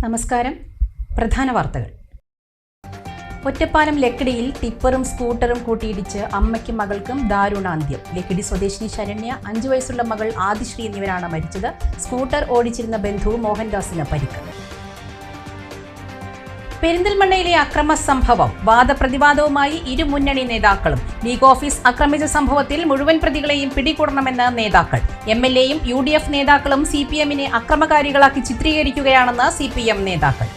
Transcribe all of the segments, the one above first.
നമസ്കാരം. പ്രധാന വാർത്തകൾ. ഒറ്റപ്പാലം ലക്കിടിയിൽ ടിപ്പറും സ്കൂട്ടറും കൂട്ടിയിടിച്ച് അമ്മയ്ക്കും മകൾക്കും ദാരുണാന്ത്യം. ലക്കിടി സ്വദേശിനി ശരണ്യ, 5 വയസ്സുള്ള മകൾ ആദിശ്രീ എന്നിവരാണ് മരിച്ചത്. സ്കൂട്ടർ ഓടിച്ചിരുന്ന ബന്ധു മോഹൻദാസിന് പരിക്ക്. പെരിന്തൽമണ്ണയിലെ അക്രമ സംഭവം. വാദപ്രതിവാദവുമായി ഇരു മുന്നണി നേതാക്കളും. ലീഗ് ഓഫീസ് ആക്രമിച്ച സംഭവത്തിൽ മുഴുവൻ പ്രതികളെയും പിടികൂടണമെന്ന് നേതാക്കൾ. MLAയും UDF നേതാക്കളും CPMനെ അക്രമകാരികളാക്കി ചിത്രീകരിക്കുകയാണെന്ന് CPM നേതാക്കൾ.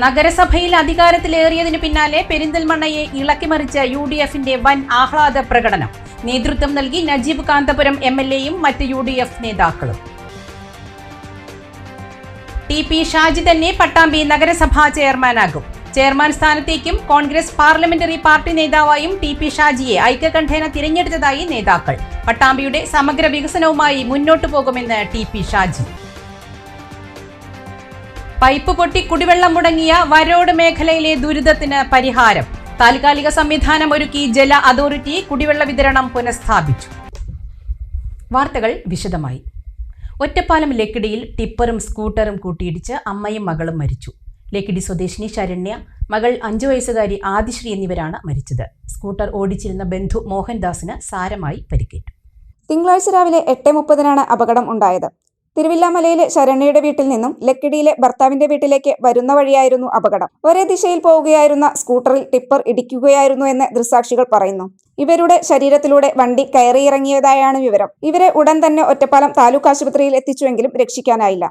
നഗരസഭയിൽ അധികാരത്തിലേറിയതിനു പിന്നാലെ പെരിന്തൽമണ്ണയെ ഇളക്കിമറിച്ച UDFന്റെ വൻ ആഹ്ലാദ പ്രകടനം. നേതൃത്വം നൽകി നജീബ് കാന്തപുരം MLAയും മറ്റ് UDF നേതാക്കളും. TP ഷാജി തന്നെ പട്ടാമ്പി നഗരസഭാ ചെയർമാനാകും. ചെയർമാൻ സ്ഥാനത്തേക്കും കോൺഗ്രസ് പാർലമെന്ററി പാർട്ടി നേതാവായും TP ഷാജിയെ ഐക്യകണ്ഠേന തിരഞ്ഞെടുത്തതായി നേതാക്കൾ. പട്ടാമ്പിയുടെ സമഗ്ര വികസനവുമായി മുന്നോട്ടു പോകുമെന്ന് TP ഷാജി. പൈപ്പ് പൊട്ടി കുടിവെള്ളം മുടങ്ങിയ വരോട് മേഖലയിലെ ദുരിതത്തിന് പരിഹാരം. താൽക്കാലിക സംവിധാനം ഒരുക്കി ജല അതോറിറ്റി. കുടിവെള്ള വിതരണം പുനഃസ്ഥാപിച്ചു. വാർത്തകൾ വിശദമായി. ഒറ്റപ്പാലം ലക്കിടിയിൽ ടിപ്പറും സ്കൂട്ടറും കൂട്ടിയിടിച്ച് അമ്മയും മകളും മരിച്ചു. ലക്കിടി സ്വദേശിനി ശരണ്യ, മകൾ 5 വയസ്സുകാരി ആദിശ്രീ എന്നിവരാണ് മരിച്ചത്. സ്കൂട്ടർ ഓടിച്ചിരുന്ന ബന്ധു മോഹൻദാസിന് സാരമായി പരിക്കേറ്റു. തിങ്കളാഴ്ച രാവിലെ 8:30 അപകടം ഉണ്ടായത്. തിരുവില്ലാമലയിലെ ശരണ്യയുടെ വീട്ടിൽ നിന്നും ലക്കിടിയിലെ ഭർത്താവിന്റെ വീട്ടിലേക്ക് വരുന്ന വഴിയായിരുന്നു അപകടം. ഒരേ ദിശയിൽ പോവുകയായിരുന്ന സ്കൂട്ടറിൽ ടിപ്പർ ഇടിക്കുകയായിരുന്നു എന്ന് ദൃക്സാക്ഷികൾ പറയുന്നു. ഇവരുടെ ശരീരത്തിലൂടെ വണ്ടി കയറിയിറങ്ങിയതായാണ് വിവരം. ഇവരെ ഉടൻ തന്നെ ഒറ്റപ്പാലം താലൂക്ക് ആശുപത്രിയിൽ എത്തിച്ചുവെങ്കിലും രക്ഷിക്കാനായില്ല.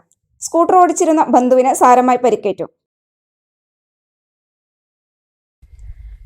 സ്കൂട്ടർ ഓടിച്ചിരുന്ന ബന്ധുവിന് സാരമായി പരിക്കേറ്റു.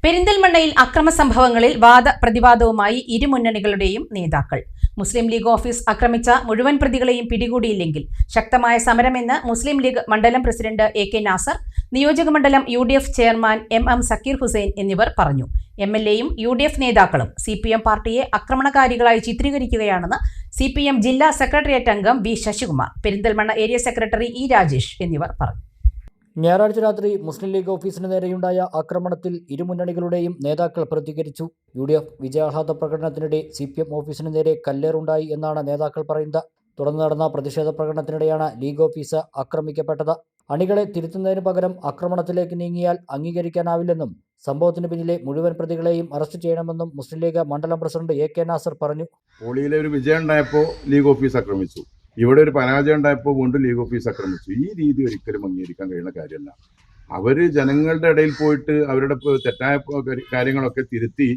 പെരിന്തൽമണ്ണയിൽ അക്രമ സംഭവങ്ങളിൽ വാദപ്രതിവാദവുമായി ഇരു മുന്നണികളുടെയും നേതാക്കൾ. മുസ്ലിം ലീഗ് ഓഫീസ് ആക്രമിച്ച മുഴുവൻ പ്രതികളെയും പിടികൂടിയില്ലെങ്കിൽ ശക്തമായ സമരമെന്ന് മുസ്ലിം ലീഗ് മണ്ഡലം പ്രസിഡന്റ് AK നാസർ, നിയോജക മണ്ഡലം UDF chairman MM Zakir Hussain എന്നിവർ പറഞ്ഞു. MLAയും UDF നേതാക്കളും CPM പാർട്ടിയെ ആക്രമണകാരികളായി ചിത്രീകരിക്കുകയാണെന്ന് CPM ജില്ലാ സെക്രട്ടേറിയറ്റ് അംഗം V Sasikumar, Perinthalmanna area secretary E Rajesh എന്നിവർ പറഞ്ഞു. ഞായറാഴ്ച രാത്രി മുസ്ലിം ലീഗ് ഓഫീസിന് നേരെയുണ്ടായ ആക്രമണത്തിൽ ഇരുമുന്നണികളുടെയും നേതാക്കൾ പ്രതികരിച്ചു. UDF വിജയാഹ്ലാദ പ്രകടനത്തിനിടെ CPM ഓഫീസിന് നേരെ കല്ലേറുണ്ടായി എന്നാണ് നേതാക്കൾ പറയുന്നത്. തുടർന്ന് നടന്ന പ്രതിഷേധ പ്രകടനത്തിനിടെയാണ് ലീഗ് ഓഫീസ് ആക്രമിക്കപ്പെട്ടത്. അണികളെ തിരുത്തുന്നതിന് പകരം ആക്രമണത്തിലേക്ക് നീങ്ങിയാൽ അംഗീകരിക്കാനാവില്ലെന്നും സംഭവത്തിന് പിന്നിലെ മുഴുവൻ പ്രതികളെയും അറസ്റ്റ് ചെയ്യണമെന്നും മുസ്ലിം ലീഗ് മണ്ഡലം പ്രസിഡന്റ് AK നാസർ പറഞ്ഞു. പോളിയിലെ ഒരു വിജയം ഉണ്ടായപ്പോൾ ലീഗ് ഓഫീസ് ആക്രമിച്ചു, ഇവിടെ ഒരു പരാജയം ഉണ്ടായപ്പോൾ വീണ്ടും ലീഗ് ഓഫീസ് ആക്രമിച്ചു. ഈ രീതി ഒരിക്കലും അംഗീകരിക്കാൻ കഴിയുന്ന കാര്യമല്ല. അവർ ജനങ്ങളുടെ ഇടയിൽ പോയിട്ട് അവരുടെ തെറ്റായ കാര്യങ്ങളൊക്കെ തിരുത്തി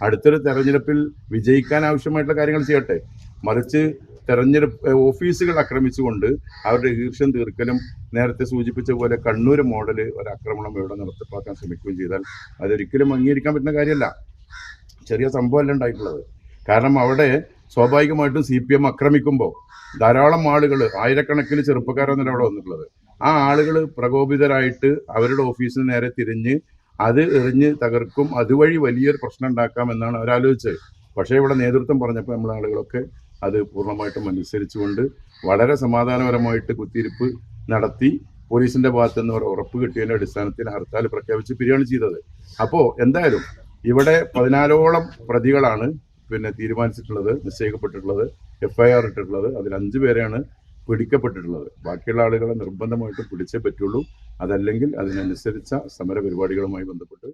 അടുത്തൊരു തെരഞ്ഞെടുപ്പിൽ വിജയിക്കാൻ ആവശ്യമായിട്ടുള്ള കാര്യങ്ങൾ ചെയ്യട്ടെ. മറിച്ച് തെരഞ്ഞെടുപ്പ് ഓഫീസുകൾ ആക്രമിച്ചുകൊണ്ട് അവരുടെ ഈർഷ്യം തീർക്കലും നേരത്തെ സൂചിപ്പിച്ച പോലെ കണ്ണൂർ മോഡൽ ഒരാക്രമണം ഇവിടെ നടത്തിപ്പാക്കാൻ ശ്രമിക്കുകയും ചെയ്താൽ അതൊരിക്കലും അംഗീകരിക്കാൻ പറ്റുന്ന കാര്യമല്ല. ചെറിയ സംഭവമല്ല ഉണ്ടായിട്ടുള്ളത്. കാരണം അവിടെ സ്വാഭാവികമായിട്ടും CPM ആക്രമിക്കുമ്പോൾ ധാരാളം ആളുകൾ, ആയിരക്കണക്കിന് ചെറുപ്പക്കാരാണ് അവിടെ വന്നിട്ടുള്ളത്. ആ ആളുകൾ പ്രകോപിതരായിട്ട് അവരുടെ ഓഫീസിന് നേരെ തിരിഞ്ഞ് അത് എറിഞ്ഞ് തകർക്കും, അതുവഴി വലിയൊരു പ്രശ്നം ഉണ്ടാക്കാമെന്നാണ് അവരാലോചിച്ചത്. പക്ഷേ ഇവിടെ നേതൃത്വം പറഞ്ഞപ്പോൾ നമ്മളെ ആളുകളൊക്കെ അത് പൂർണ്ണമായിട്ടും അനുസരിച്ചുകൊണ്ട് വളരെ സമാധാനപരമായിട്ട് കുത്തിയിരിപ്പ് നടത്തി പോലീസിൻ്റെ ഭാഗത്തു നിന്ന് ഉറപ്പ് കിട്ടിയതിൻ്റെ അടിസ്ഥാനത്തിൽ ഹർത്താൽ പ്രഖ്യാപിച്ച് പിരിയാണ് ചെയ്തത്. അപ്പോൾ എന്തായാലും ഇവിടെ 14ഓളം പ്രതികളാണ് തീരുമാനിച്ചിട്ടുള്ളത്, നിശ്ചയിക്കപ്പെട്ടിട്ടുള്ളത്, FIR ഇട്ടിട്ടുള്ളത്. അതിൽ 5 പേരെയാണ് പിടിക്കപ്പെട്ടിട്ടുള്ളത്. ബാക്കിയുള്ള ആളുകളെ നിർബന്ധമായിട്ടും പിടിച്ചേ പറ്റുള്ളൂ. അതല്ലെങ്കിൽ അതിനനുസരിച്ച സമര പരിപാടികളുമായി ബന്ധപ്പെട്ട്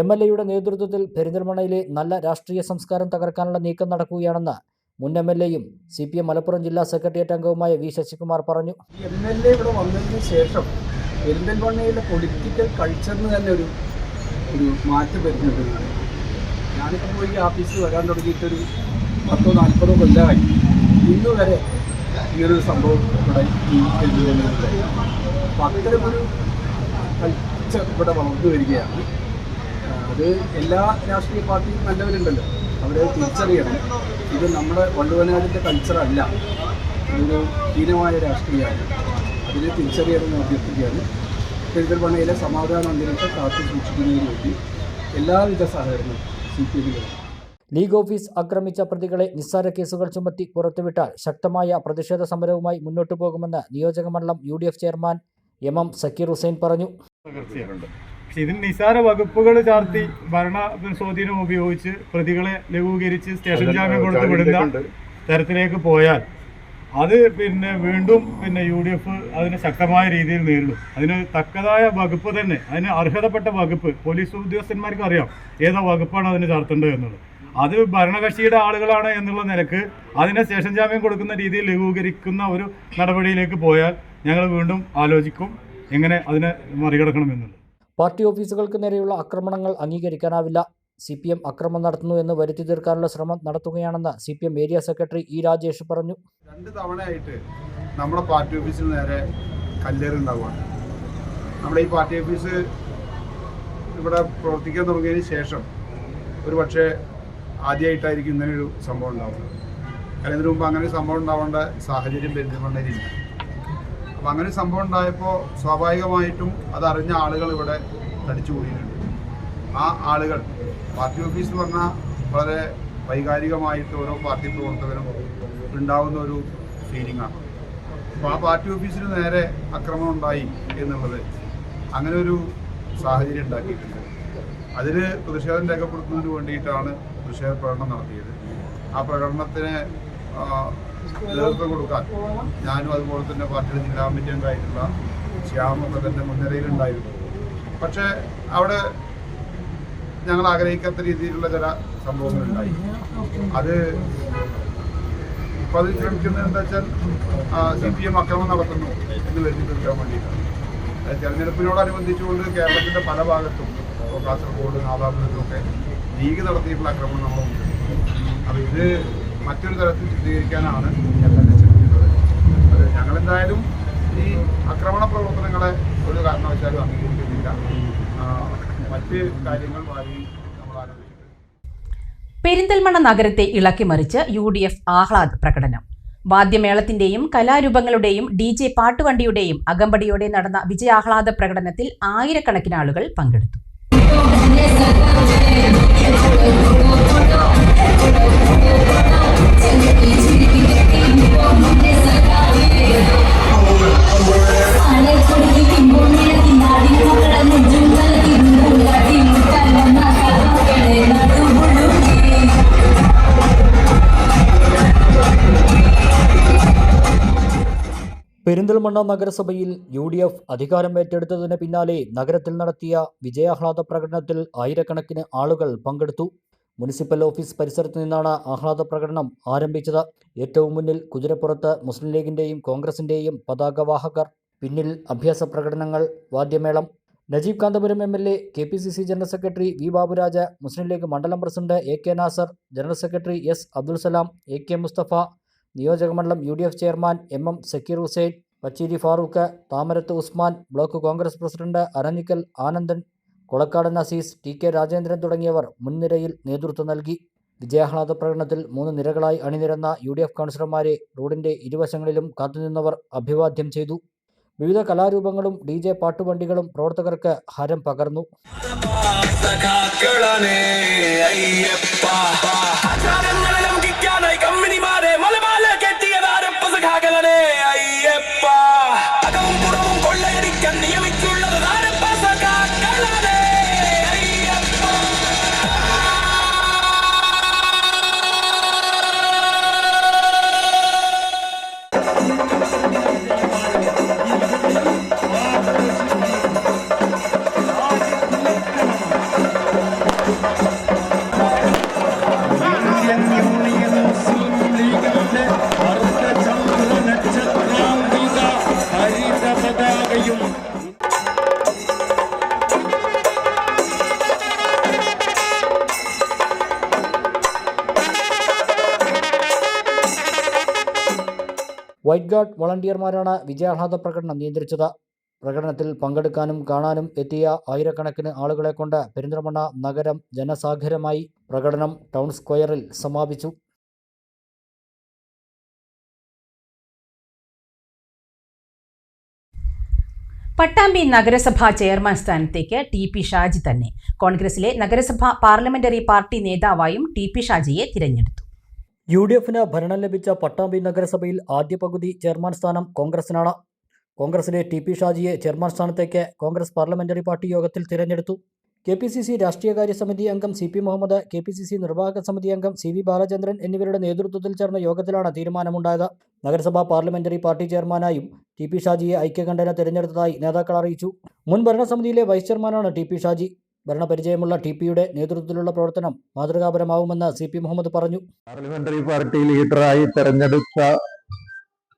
MLAയുടെ നേതൃത്വത്തിൽ പെരിന്തൽമണ്ണയിലെ നല്ല രാഷ്ട്രീയ സംസ്കാരം തകർക്കാനുള്ള നീക്കം നടക്കുകയാണെന്ന് മുൻ MLAയും CPM മലപ്പുറം ജില്ലാ സെക്രട്ടേറിയറ്റ് അംഗവുമായ V ശശികുമാർ പറഞ്ഞു. MLA ഇവിടെ വന്നതിന് ശേഷം പെരിന്തൽമണ്ണയിലെ പൊളിറ്റിക്കൽ കൾച്ചറിന് തന്നെ ഒരു മാറ്റം വരുന്നുണ്ട്. ഞാനിപ്പോൾ പോയി ഓഫീസിൽ വരാൻ തുടങ്ങിയിട്ടൊരു 10-40 കൊല്ലമായി. ഇന്ന് വരെ ഇങ്ങനൊരു സംഭവം ഇവിടെ ഈ പെരിന്തൽമണ്ണയിലുണ്ട്. അപ്പോൾ അത്തരമൊരു കൾച്ചർ ഇവിടെ വളർന്നു വരികയാണ്. അത് എല്ലാ രാഷ്ട്രീയ പാർട്ടിയും നല്ലവരുണ്ടല്ലോ, അവരെ തിരിച്ചറിയണം. ഇത് നമ്മുടെ വള്ളുവനാടിൻ്റെ കൾച്ചറല്ല, ഇതൊരു ഹീനമായ രാഷ്ട്രീയമാണ്. അതിനെ തിരിച്ചറിയണമെന്ന് അഭ്യർത്ഥിക്കുകയാണ്. പെരിന്തൽമണ്ണയിലെ സമാധാന അന്തരീക്ഷം കാത്തു സൂക്ഷിക്കുന്നതിന് വേണ്ടി എല്ലാവിധ സഹകരണവും CPM. ലീഗ് ഓഫീസ് ആക്രമിച്ച പ്രതികളെ നിസ്സാര കേസുകൾ ചുമത്തി പുറത്തുവിട്ടാൽ ശക്തമായ പ്രതിഷേധ സമരവുമായി മുന്നോട്ടു പോകുമെന്ന് നിയോജക മണ്ഡലം UDF chairman MM Zakir Hussain പറഞ്ഞു. ഇതിന് നിസാര വകുപ്പുകൾ ചാർത്തി ഭരണ സ്വാധീനം ഉപയോഗിച്ച് പ്രതികളെ ലഘൂകരിച്ച് സ്റ്റേഷൻ ജാമ്യം കൊടുത്ത് വിടുന്ന തരത്തിലേക്ക് പോയാൽ അത് വീണ്ടും UDF അതിനെ ശക്തമായ രീതിയിൽ നേരിടും. അതിന് തക്കതായ വകുപ്പ് തന്നെ, അതിന് അർഹതപ്പെട്ട വകുപ്പ് പോലീസ് ഉദ്യോഗസ്ഥന്മാർക്ക് അറിയാം ഏതോ വകുപ്പാണ് അതിന് ചാർത്തേണ്ടത് എന്നുള്ളത്. അത് ഭരണകക്ഷിയുടെ ആളുകളാണ് എന്നുള്ള നിലക്ക് അതിനെ സ്റ്റേഷൻ ജാമ്യം കൊടുക്കുന്ന രീതിയിൽ ലഘൂകരിക്കുന്ന ഒരു നടപടിയിലേക്ക് പോയാൽ ഞങ്ങൾ വീണ്ടും ആലോചിക്കും എങ്ങനെ അതിനെ മറികടക്കണമെന്നുള്ളത്. പാർട്ടി ഓഫീസുകൾക്ക് നേരെയുള്ള ആക്രമണങ്ങൾ അംഗീകരിക്കാനാവില്ല. CPM അക്രമം നടത്തുന്നു എന്ന് വരുത്തി തീർക്കാനുള്ള ശ്രമം നടത്തുകയാണെന്ന് CPM area secretary E. Rajesh പറഞ്ഞു. 2 തവണയായിട്ട് നമ്മുടെ പാർട്ടി ഓഫീസിന് നേരെ കല്ലേറുണ്ടാവുകയാണ്. നമ്മുടെ ഈ പാർട്ടി ഓഫീസ് ഇവിടെ പ്രവർത്തിക്കാൻ തുടങ്ങിയതിന് ശേഷം ഒരു പക്ഷേ ആദ്യമായിട്ടായിരിക്കും ഇങ്ങനെയൊരു സംഭവം ഉണ്ടാവുന്നത്. കാരണം ഇതിനു മുമ്പ് അങ്ങനെ ഒരു സംഭവം ഉണ്ടാവേണ്ട സാഹചര്യം പെരിന്തൽമണ്ണയിലില്ല. അപ്പോൾ അങ്ങനെ ഒരു സംഭവം ഉണ്ടായപ്പോൾ സ്വാഭാവികമായിട്ടും അതറിഞ്ഞ ആളുകൾ ഇവിടെ തടിച്ചുകൂടിയിട്ടുണ്ട്. ആ ആളുകൾ പാർട്ടി ഓഫീസ് എന്ന് പറഞ്ഞാൽ വളരെ വൈകാരികമായിട്ട് ഓരോ പാർട്ടി പ്രവർത്തകരും ഉണ്ടാകുന്ന ഒരു ഫീലിംഗാണ്. അപ്പോൾ ആ പാർട്ടി ഓഫീസിന് നേരെ ആക്രമണം ഉണ്ടായി എന്നുള്ളത് അങ്ങനെ ഒരു സാഹചര്യം ഉണ്ടാക്കിയിട്ടുണ്ട്. അതിൽ പ്രതിഷേധം രേഖപ്പെടുത്തുന്നതിന് വേണ്ടിയിട്ടാണ് പ്രതിഷേധ പ്രകടനം നടത്തിയത്. ആ പ്രകടനത്തിന് നേതൃത്വം കൊടുക്കാൻ ഞാനും അതുപോലെ തന്നെ പാർട്ടിയുടെ ജില്ലാ കമ്മിറ്റി അംഗമായിട്ടുള്ള ശ്യാമൊക്കെ തന്നെ മുൻനിരയിലുണ്ടായിരുന്നു. പക്ഷേ അവിടെ ഞങ്ങൾ ആഗ്രഹിക്കാത്ത രീതിയിലുള്ള ചില സംഭവങ്ങളുണ്ടായി. അത് ഇപ്പോൾ അത് ശ്രമിക്കുന്നത് എന്താ വെച്ചാൽ CPM അക്രമം നടത്തുന്നു എന്ന് വരുത്തി തീർക്കാൻ വേണ്ടിയിട്ടാണ്. തെരഞ്ഞെടുപ്പിനോടനുബന്ധിച്ചുകൊണ്ട് കേരളത്തിൻ്റെ പല ഭാഗത്തും, കാസർഗോഡ്, നാദാപുരത്തുമൊക്കെ ലീഗ് നടത്തിയിട്ടുള്ള ആക്രമണം നമ്മളുണ്ട്. അപ്പോൾ ഇത് മറ്റൊരു തരത്തിൽ ചിത്രീകരിക്കാനാണ് ഞങ്ങൾ ശ്രമിക്കുന്നത്. അത് ഞങ്ങളെന്തായാലും ഈ ആക്രമണ പ്രവർത്തനങ്ങളെ ഒരു കാരണവശാലും അംഗീകരിക്കുന്നില്ല. മറ്റ് കാര്യങ്ങൾ ഭാവി നമ്മൾ ആലോചിക്കും. പെരിന്തൽമണ്ണ നഗരത്തെ ഇളക്കിമറിച്ച് UDF ആഹ്ലാദ പ്രകടനം. വാദ്യമേളത്തിന്റെയും കലാരൂപങ്ങളുടെയും DJ പാട്ടുവണ്ടിയുടെയും അകമ്പടിയോടെ നടന്ന വിജയാഹ്ലാദ പ്രകടനത്തിൽ ആയിരക്കണക്കിന് ആളുകൾ പങ്കെടുത്തു. പെരിന്തൽമണ്ണ നഗരസഭയിൽ UDF അധികാരം ഏറ്റെടുത്തതിന് പിന്നാലെ നഗരത്തിൽ നടത്തിയ വിജയാഹ്ലാദ പ്രകടനത്തിൽ ആയിരക്കണക്കിന് ആളുകൾ പങ്കെടുത്തു. മുനിസിപ്പൽ ഓഫീസ് പരിസരത്ത് നിന്നാണ് ആഹ്ലാദ പ്രകടനം ആരംഭിച്ചത്. ഏറ്റവും മുന്നിൽ കുതിരപ്പുറത്ത് മുസ്ലിം ലീഗിൻ്റെയും കോൺഗ്രസിൻ്റെയും പതാകവാഹകർ, പിന്നിൽ അഭ്യാസ പ്രകടനങ്ങൾ, വാദ്യമേളം. Najeeb Kanthapuram MLA, KPCC general secretary V. Baburaj, Muslim League മണ്ഡലം president AK Nasar, general secretary S. Abdul Salam, AK Musthafa, നിയോജകമണ്ഡലം UDF chairman MM Zakir Hussain, Pacheri Farooq, Thamarath Usman, block Congress president Aranjikkal Anandan, Kolakkadan Azeez, TK Rajendran തുടങ്ങിയവർ മുൻനിരയിൽ നേതൃത്വം നൽകി. വിജയാഹ്ലാദ പ്രകടനത്തിൽ 3 നിരകളായി അണിനിരന്ന UDF കൗൺസിലർമാരെ റോഡിന്റെ ഇരുവശങ്ങളിലും കാത്തുനിന്നവർ അഭിവാദ്യം ചെയ്തു. വിവിധ കലാരൂപങ്ങളും DJ പാട്ടുവണ്ടികളും പ്രവർത്തകർക്ക് ഹരം പകർന്നു. വൈറ്റ് ഗാർഡ് വളണ്ടിയർമാരാണ് വിജയാഹ്ലാദ പ്രകടനം നിയന്ത്രിച്ചത്. പ്രകടനത്തിൽ പങ്കെടുക്കാനും കാണാനും എത്തിയ ആയിരക്കണക്കിന് ആളുകളെ കൊണ്ട് പെരിന്തൽമണ്ണ നഗരം ജനസാഗരമായി. പ്രകടനം ടൗൺ സ്ക്വയറിൽ സമാപിച്ചു. പട്ടാമ്പി നഗരസഭാ ചെയർമാൻ സ്ഥാനത്തേക്ക് TP ഷാജി തന്നെ. കോൺഗ്രസിലെ നഗരസഭാ പാർലമെന്ററി പാർട്ടി നേതാവായും TP ഷാജിയെ തിരഞ്ഞെടുത്തു. UDFന് ഭരണം ലഭിച്ച പട്ടാമ്പി നഗരസഭയിൽ ആദ്യ പകുതി ചെയർമാൻ സ്ഥാനം കോൺഗ്രസിനാണ്. കോൺഗ്രസിലെ TP ഷാജിയെ ചെയർമാൻ സ്ഥാനത്തേക്ക് കോൺഗ്രസ് പാർലമെന്ററി പാർട്ടി യോഗത്തിൽ തിരഞ്ഞെടുത്തു. KPCC രാഷ്ട്രീയകാര്യ സമിതി അംഗം CP മുഹമ്മദ്, KPCC നിർവാഹക സമിതി അംഗം CV ബാലചന്ദ്രൻ എന്നിവരുടെ നേതൃത്വത്തിൽ ചേർന്ന യോഗത്തിലാണ് തീരുമാനമുണ്ടായത്. നഗരസഭാ പാർലമെന്ററി പാർട്ടി ചെയർമാനായും TP ഷാജിയെ ഐക്യകണ്ഠേന തിരഞ്ഞെടുത്തതായി നേതാക്കൾ അറിയിച്ചു. മുൻ ഭരണസമിതിയിലെ വൈസ് ചെയർമാനാണ് TP ഷാജി. ഭരണപരിചയമുള്ള TPയുടെ നേതൃത്വത്തിലുള്ള പ്രവർത്തനം മാതൃകാപരമാവുമെന്ന് CP മുഹമ്മദ് പറഞ്ഞു. പാർലമെന്ററി പാർട്ടി ലീഡറായി തെരഞ്ഞെടുത്ത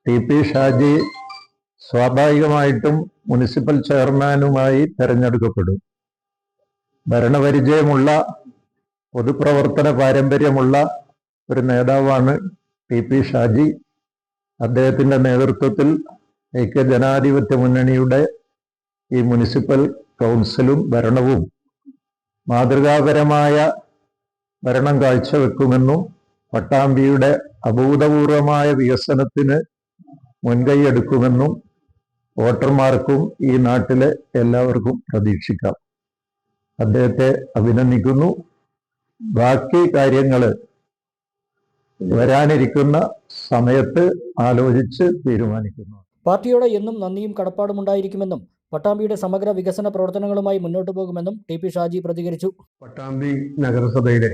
TP ഷാജി സ്വാഭാവികമായിട്ടും മുനിസിപ്പൽ ചെയർമാനുമായി തെരഞ്ഞെടുക്കപ്പെടും. ഭരണപരിചയമുള്ള പൊതുപ്രവർത്തന പാരമ്പര്യമുള്ള ഒരു നേതാവാണ് TP ഷാജി. അദ്ദേഹത്തിൻ്റെ നേതൃത്വത്തിൽ ഐക്യജനാധിപത്യ മുന്നണിയുടെ ഈ മുനിസിപ്പൽ കൗൺസിലും ഭരണവും മാതൃകാപരമായ ഭരണം കാഴ്ചവെക്കുമെന്നും പട്ടാമ്പിയുടെ അഭൂതപൂർവമായ വികസനത്തിന് മുൻകൈയെടുക്കുമെന്നും വോട്ടർമാർക്കും ഈ നാട്ടിലെ എല്ലാവർക്കും പ്രതീക്ഷിക്കാം. അദ്ദേഹത്തെ അഭിനന്ദിക്കുന്നു. ബാക്കി കാര്യങ്ങൾ വരാനിരിക്കുന്ന സമയത്ത് ആലോചിച്ച് തീരുമാനിക്കുന്നു. പാർട്ടിയോട് എന്നും നന്ദിയും കടപ്പാടും ഉണ്ടായിരിക്കുമെന്നും പട്ടാമ്പിയുടെ സമഗ്ര വികസന പ്രവർത്തനങ്ങളുമായി മുന്നോട്ടു പോകുമെന്നും TP ഷാജി പ്രതികരിച്ചു. പട്ടാമ്പി നഗരസഭയിലെ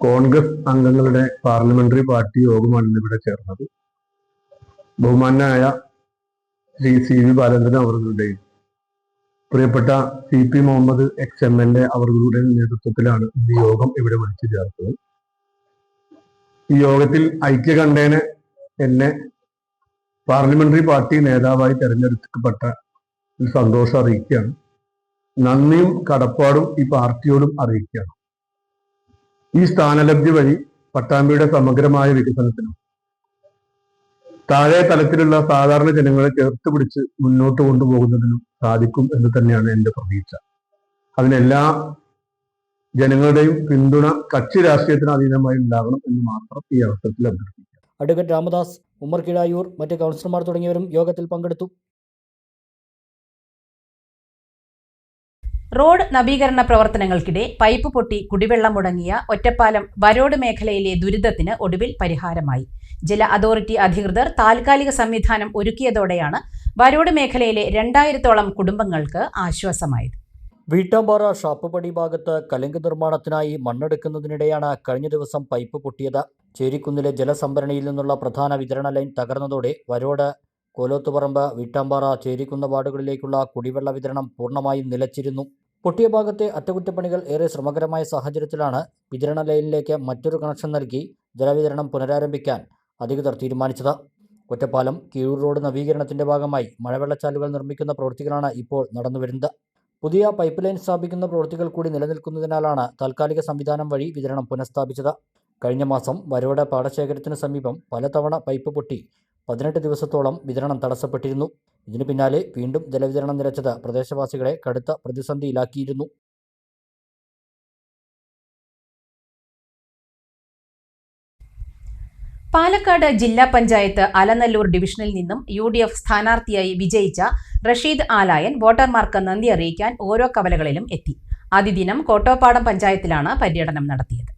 കോൺഗ്രസ് അംഗങ്ങളുടെ പാർലമെന്ററി പാർട്ടി യോഗമാണ് ഇവിടെ ചേർന്നത്. ബഹുമാന്യനായ ശ്രീ CV ബാലചന്ദ്രൻ അവர்களுടെയും പ്രിയപ്പെട്ട CP മുഹമ്മദ് ex-MLA അവരുടെ നേതൃത്വത്തിലാണ് ഈ യോഗം ഇവിടെ വിളിച്ചു ചേർത്തത്. ഈ യോഗത്തിൽ ഐക്യകണ്ഠേന എന്നെ പാർലമെന്ററി പാർട്ടി നേതാവായി തെരഞ്ഞെടുക്കപ്പെട്ട ഒരു സന്തോഷം അറിയിക്കുകയാണ്. നന്ദിയും കടപ്പാടും ഈ പാർട്ടിയോടും അറിയിക്കുകയാണ്. ഈ സ്ഥാനലബ്ധി വഴി പട്ടാമ്പിയുടെ സമഗ്രമായ വികസനത്തിനും താഴെ തലത്തിലുള്ള സാധാരണ ജനങ്ങളെ ചേർത്ത് പിടിച്ച് മുന്നോട്ട് കൊണ്ടുപോകുന്നതിനും സാധിക്കും എന്ന് തന്നെയാണ് എൻ്റെ പ്രതീക്ഷ. അതിനെല്ലാ ജനങ്ങളുടെയും പിന്തുണ കക്ഷി രാഷ്ട്രീയത്തിന് അധീനമായി ഉണ്ടാകണം എന്ന് മാത്രം ഈ അവസരത്തിൽ അഭ്യർത്ഥിക്കുന്നു. അഡ്വക്കേറ്റ് രാമദാസ്, ഉമ്മർ കിഴായൂർ, മറ്റ് കൗൺസിലർമാർ തുടങ്ങിയവരും യോഗത്തിൽ പങ്കെടുത്തു. റോഡ് നവീകരണ പ്രവർത്തനങ്ങൾക്കിടെ പൈപ്പ് പൊട്ടി കുടിവെള്ളം മുടങ്ങിയ ഒറ്റപ്പാലം വരോട് മേഖലയിലെ ദുരിതത്തിന് ഒടുവിൽ പരിഹാരമായി. ജല അതോറിറ്റി അധികൃതർ താൽക്കാലിക സംവിധാനം ഒരുക്കിയതോടെയാണ് വരോട് മേഖലയിലെ 2000-ഓളം കുടുംബങ്ങൾക്ക് ആശ്വാസമായത്. വീട്ടാമ്പാറ ഷാപ്പുപടി ഭാഗത്ത് കലുങ്ക് നിർമ്മാണത്തിനായി മണ്ണെടുക്കുന്നതിനിടെയാണ് കഴിഞ്ഞ ദിവസം പൈപ്പ് പൊട്ടിയത്. ചേരിക്കുന്നിലെ ജലസംഭരണിയിൽ നിന്നുള്ള പ്രധാന വിതരണ ലൈൻ തകർന്നതോടെ വരോട്, കോലോത്തുപറമ്പ്, വീട്ടാമ്പാറ, ചേരിക്കുന്ന് വാർഡുകളിലേക്കുള്ള കുടിവെള്ള വിതരണം പൂർണ്ണമായും നിലച്ചിരുന്നു. പൊട്ടിയ ഭാഗത്തെ അറ്റകുറ്റപ്പണികൾ ഏറെ ശ്രമകരമായ സാഹചര്യത്തിലാണ് വിതരണ ലൈനിലേക്ക് മറ്റൊരു കണക്ഷൻ നൽകി ജലവിതരണം പുനരാരംഭിക്കാൻ അധികൃതർ തീരുമാനിച്ചത്. ഒറ്റപ്പാലം കീഴൂർ റോഡ് നവീകരണത്തിന്റെ ഭാഗമായി മഴവെള്ളച്ചാലുകൾ നിർമ്മിക്കുന്ന പ്രവൃത്തികളാണ് ഇപ്പോൾ നടന്നുവരുന്നത്. പുതിയ പൈപ്പ് ലൈൻ സ്ഥാപിക്കുന്ന പ്രവൃത്തികൾ കൂടി നിലനിൽക്കുന്നതിനാലാണ് താൽക്കാലിക സംവിധാനം വഴി വിതരണം പുനഃസ്ഥാപിച്ചത്. കഴിഞ്ഞ മാസം വരോട് പാടശേഖരത്തിന് സമീപം പലതവണ പൈപ്പ് പൊട്ടി 18 ദിവസത്തോളം വിതരണം തടസ്സപ്പെട്ടിരുന്നു. ഇതിനു പിന്നാലെ വീണ്ടും ജലവിതരണം നിലച്ചത് പ്രദേശവാസികളെ കടുത്ത പ്രതിസന്ധിയിലാക്കിയിരുന്നു. പാലക്കാട് ജില്ലാ പഞ്ചായത്ത് അലനല്ലൂർ ഡിവിഷനിൽ നിന്നും UDF സ്ഥാനാർത്ഥിയായി വിജയിച്ച റഷീദ് ആലായൻ വോട്ടർമാർക്ക് നന്ദി അറിയിക്കാൻ ഓരോ കവലകളിലും എത്തി. ആദ്യ ദിനം കോട്ടോപ്പാടം പഞ്ചായത്തിലാണ് പര്യടനം നടത്തിയത്.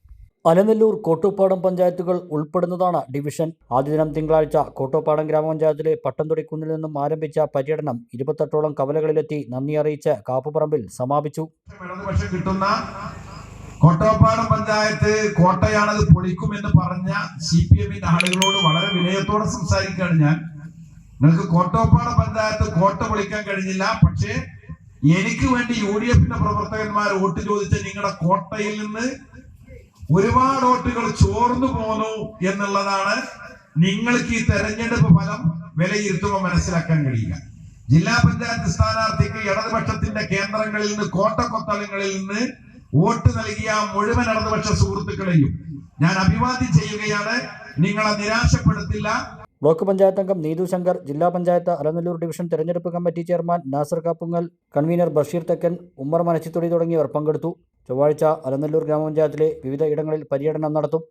അലനല്ലൂർ, കോട്ടോപ്പാടം പഞ്ചായത്തുകൾ ഉൾപ്പെടുന്നതാണ് ഡിവിഷൻ. ആദ്യ ദിനം തിങ്കളാഴ്ച കോട്ടോപ്പാടം ഗ്രാമപഞ്ചായത്തിലെ പട്ടംതൊടിക്കുന്നിൽ നിന്നും ആരംഭിച്ച പര്യടനം 28ഓളം കവലകളിലെത്തി നന്ദി അറിയിച്ച് കാപ്പുപറമ്പിൽ സമാപിച്ചു. കോട്ടോപ്പാടം പഞ്ചായത്ത് കോട്ടയാണത് പൊളിക്കുമെന്ന് പറഞ്ഞ CPM-ന്റെ ആളുകളോട് വളരെ വിനയത്തോടെ സംസാരിക്കുകയാണ് ഞാൻ. നിങ്ങൾക്ക് കോട്ടോപ്പാടം പഞ്ചായത്ത് കോട്ട പൊളിക്കാൻ കഴിഞ്ഞില്ല, പക്ഷേ എനിക്ക് വേണ്ടി UDF-ന്റെ പ്രവർത്തകന്മാർ വോട്ട് ചോദിച്ച നിങ്ങളുടെ കോട്ടയിൽ നിന്ന് ഒരുപാട് വോട്ടുകൾ ചോർന്നു പോന്നു എന്നുള്ളതാണ് നിങ്ങൾക്ക് ഈ തെരഞ്ഞെടുപ്പ് ഫലം വിലയിരുത്തുമ്പോൾ മനസ്സിലാക്കാൻ കഴിയുക. ജില്ലാ പഞ്ചായത്ത് സ്ഥാനാർത്ഥിക്ക് ഇടതുപക്ഷത്തിന്റെ കേന്ദ്രങ്ങളിൽ നിന്ന്, കോട്ടക്കൊത്തളങ്ങളിൽ നിന്ന് വോട്ട് നൽകിയ മുഴുവൻ ഇടതുപക്ഷ സുഹൃത്തുക്കളെയും ഞാൻ അഭിവാദ്യം ചെയ്യുകയാണ്. നിങ്ങളെ നിരാശപ്പെടുത്തില്ല. ബ്ലോക്ക് പഞ്ചായത്ത് അംഗം നീതു ശങ്കർ, ജില്ലാ പഞ്ചായത്ത് അലനല്ലൂർ ഡിവിഷൻ തെരഞ്ഞെടുപ്പ് committee chairman Nasar Kappungal, convenor Basheer Thekkan, Ummer Manachithodi തുടങ്ങിയവർ പങ്കെടുത്തു. ചൊവ്വാഴ്ച അലനല്ലൂർ ഗ്രാമപഞ്ചായത്തിലെ വിവിധ ഇടങ്ങളിൽ പര്യടനം നടത്തും.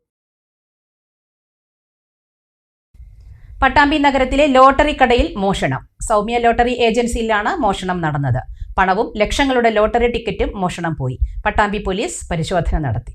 പട്ടാമ്പി നഗരത്തിലെ ലോട്ടറി കടയിൽ മോഷണം. സൗമ്യ ലോട്ടറി ഏജൻസിയിലാണ് മോഷണം നടന്നത്. പണവും ലക്ഷങ്ങളുടെ ലോട്ടറി ടിക്കറ്റും മോഷണം പോയി. പട്ടാമ്പി പോലീസ് പരിശോധന നടത്തി.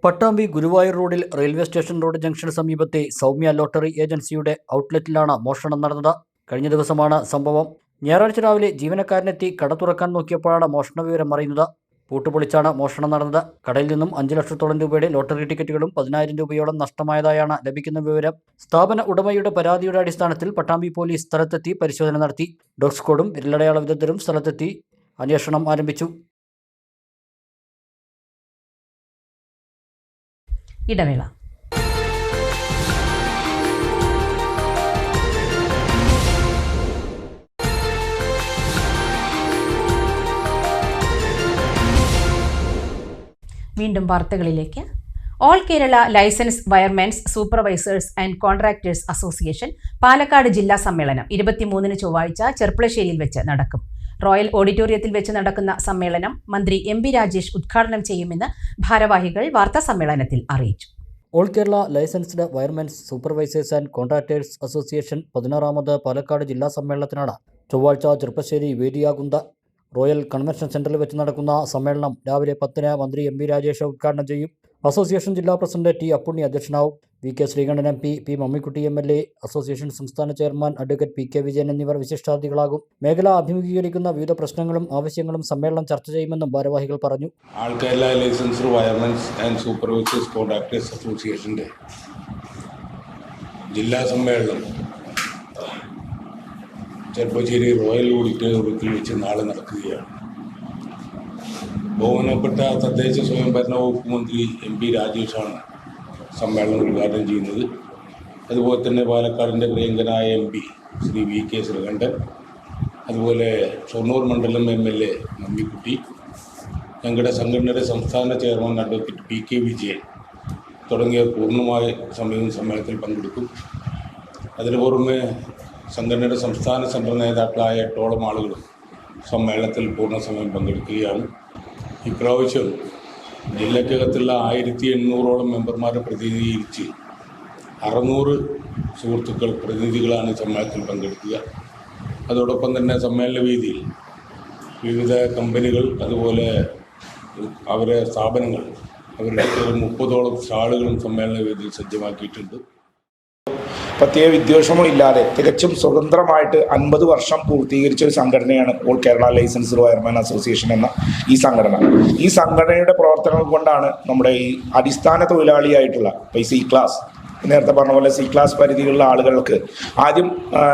പട്ടാമ്പി ഗുരുവായൂർ റോഡിൽ റെയിൽവേ സ്റ്റേഷൻ റോഡ് ജംഗ്ഷന് സമീപത്തെ സൗമ്യ ലോട്ടറി ഏജൻസിയുടെ ഔട്ട്ലെറ്റിലാണ് മോഷണം നടന്നത്. കഴിഞ്ഞ ദിവസമാണ് സംഭവം. ഞായറാഴ്ച രാവിലെ ജീവനക്കാരനെത്തി കട തുറക്കാൻ നോക്കിയപ്പോഴാണ് മോഷണ വിവരം അറിയുന്നത്. പൂട്ടുപൊളിച്ചാണ് മോഷണം നടന്നത്. കടയിൽ നിന്നും 5 ലക്ഷത്തോളം രൂപയുടെ ലോട്ടറി ടിക്കറ്റുകളും 10,000 രൂപയോളം നഷ്ടമായതായാണ് ലഭിക്കുന്ന വിവരം. സ്ഥാപന ഉടമയുടെ പരാതിയുടെ അടിസ്ഥാനത്തിൽ പട്ടാമ്പി പോലീസ് സ്ഥലത്തെത്തി പരിശോധന നടത്തി. ഡോഗ് സ്ക്വാഡും വിരലടയാള വിദഗ്ധരും സ്ഥലത്തെത്തി അന്വേഷണം ആരംഭിച്ചു. ഇടവേള. വീണ്ടും വാർത്തകളിലേക്ക്. All Kerala license wiremen's supervisors and contractors association Palakkad ജില്ലാ സമ്മേളനം 23 ചൊവ്വാഴ്ച ചെർപ്പളശ്ശേരിയിൽ വെച്ച് നടക്കും. റോയൽ ഓഡിറ്റോറിയത്തിൽ വെച്ച് നടക്കുന്ന സമ്മേളനം മന്ത്രി MP രാജേഷ് ഉദ്ഘാടനം ചെയ്യുമെന്ന് ഭാരവാഹികൾ വാർത്താസമ്മേളനത്തിൽ അറിയിച്ചു. All Kerala licensed wiremen's supervisors and contractors association 16ാമത് പാലക്കാട് ജില്ലാ സമ്മേളനത്തിനാണ് ചൊവ്വാഴ്ച ചെർപ്പശ്ശേരി വേദിയാകുന്നത്. റോയൽ കൺവെൻഷൻ സെന്ററിൽ വെച്ച് നടക്കുന്ന സമ്മേളനം രാവിലെ 10-ന് മന്ത്രി MP രാജേഷ് ഉദ്ഘാടനം ചെയ്യും. അസോസിയേഷൻ ജില്ലാ പ്രസിഡന്റ് T അപ്പുണ്ണി അധ്യക്ഷനാവും. VK Sreekandan MP, P Mammikutty MLA, association സംസ്ഥാന ചെയർമാൻ അഡ്വക്കേറ്റ് PK വിജയൻ എന്നിവർ വിശിഷ്ടാതിഥികളാകും. മേഖല അഭിമുഖീകരിക്കുന്ന വിവിധ പ്രശ്നങ്ങളും ആവശ്യങ്ങളും സമ്മേളനം ചർച്ച ചെയ്യുമെന്നും ഭാരവാഹികൾ പറഞ്ഞു. All Kerala licensed wiremen's and supervisors contractors അസോസിയേഷൻ്റെ ജില്ലാ സമ്മേളനം ചെർപ്പശ്ശേരി റോയൽ ഓഡിറ്റോറിയത്തിൽ വെച്ച് നാളെ നടക്കുകയാണ്. ബഹുമാനപ്പെട്ട തദ്ദേശ സ്വയംഭരണ വകുപ്പ് മന്ത്രി MP രാജേഷാണ് സമ്മേളനം ഉദ്ഘാടനം ചെയ്യുന്നത്. അതുപോലെ തന്നെ പാലക്കാടിൻ്റെ പ്രിയങ്കനായ MP ശ്രീ VK ശ്രീകണ്ഠൻ, അതുപോലെ ഷൊർണൂർ മണ്ഡലം MLA മമ്മിക്കുട്ടി, ഞങ്ങളുടെ സംഘടനയുടെ സംസ്ഥാന ചെയർമാൻ അഡ്വക്കേറ്റ് PK വിജയൻ തുടങ്ങിയ പൂർണ്ണമായ സമ്മേളനത്തിൽ പങ്കെടുക്കും. അതിനു പുറമെ സംഘടനയുടെ സംസ്ഥാന സെൻട്രൽ നേതാക്കളായ 8ഓളം ആളുകളും സമ്മേളനത്തിൽ പൂർണ്ണസമയം പങ്കെടുക്കുകയാണ്. ഇപ്രാവശ്യം ജില്ലക്കകത്തുള്ള 1800ഓളം മെമ്പർമാരെ പ്രതിനിധീകരിച്ച് 600 സുഹൃത്തുക്കൾ പ്രതിനിധികളാണ് സമ്മേളനത്തിൽ പങ്കെടുക്കുക. അതോടൊപ്പം തന്നെ സമ്മേളന വേദിയിൽ വിവിധ കമ്പനികൾ, അതുപോലെ അവരെ സ്ഥാപനങ്ങൾ, അവരുടെ 30ഓളം സ്റ്റാളുകളും സമ്മേളന വേദിയിൽ സജ്ജമാക്കിയിട്ടുണ്ട്. പ്രത്യേക വിദ്വേഷമോ ഇല്ലാതെ തികച്ചും സ്വതന്ത്രമായിട്ട് 50 വർഷം പൂർത്തീകരിച്ച ഒരു സംഘടനയാണ് all Kerala licensed wireman association എന്ന ഈ സംഘടന. ഈ സംഘടനയുടെ പ്രവർത്തനങ്ങൾ കൊണ്ടാണ് നമ്മുടെ ഈ അടിസ്ഥാന തൊഴിലാളിയായിട്ടുള്ള C-ക്ലാസ്, നേരത്തെ പറഞ്ഞ പോലെ C-ക്ലാസ് പരിധിയിലുള്ള ആളുകൾക്ക് ആദ്യം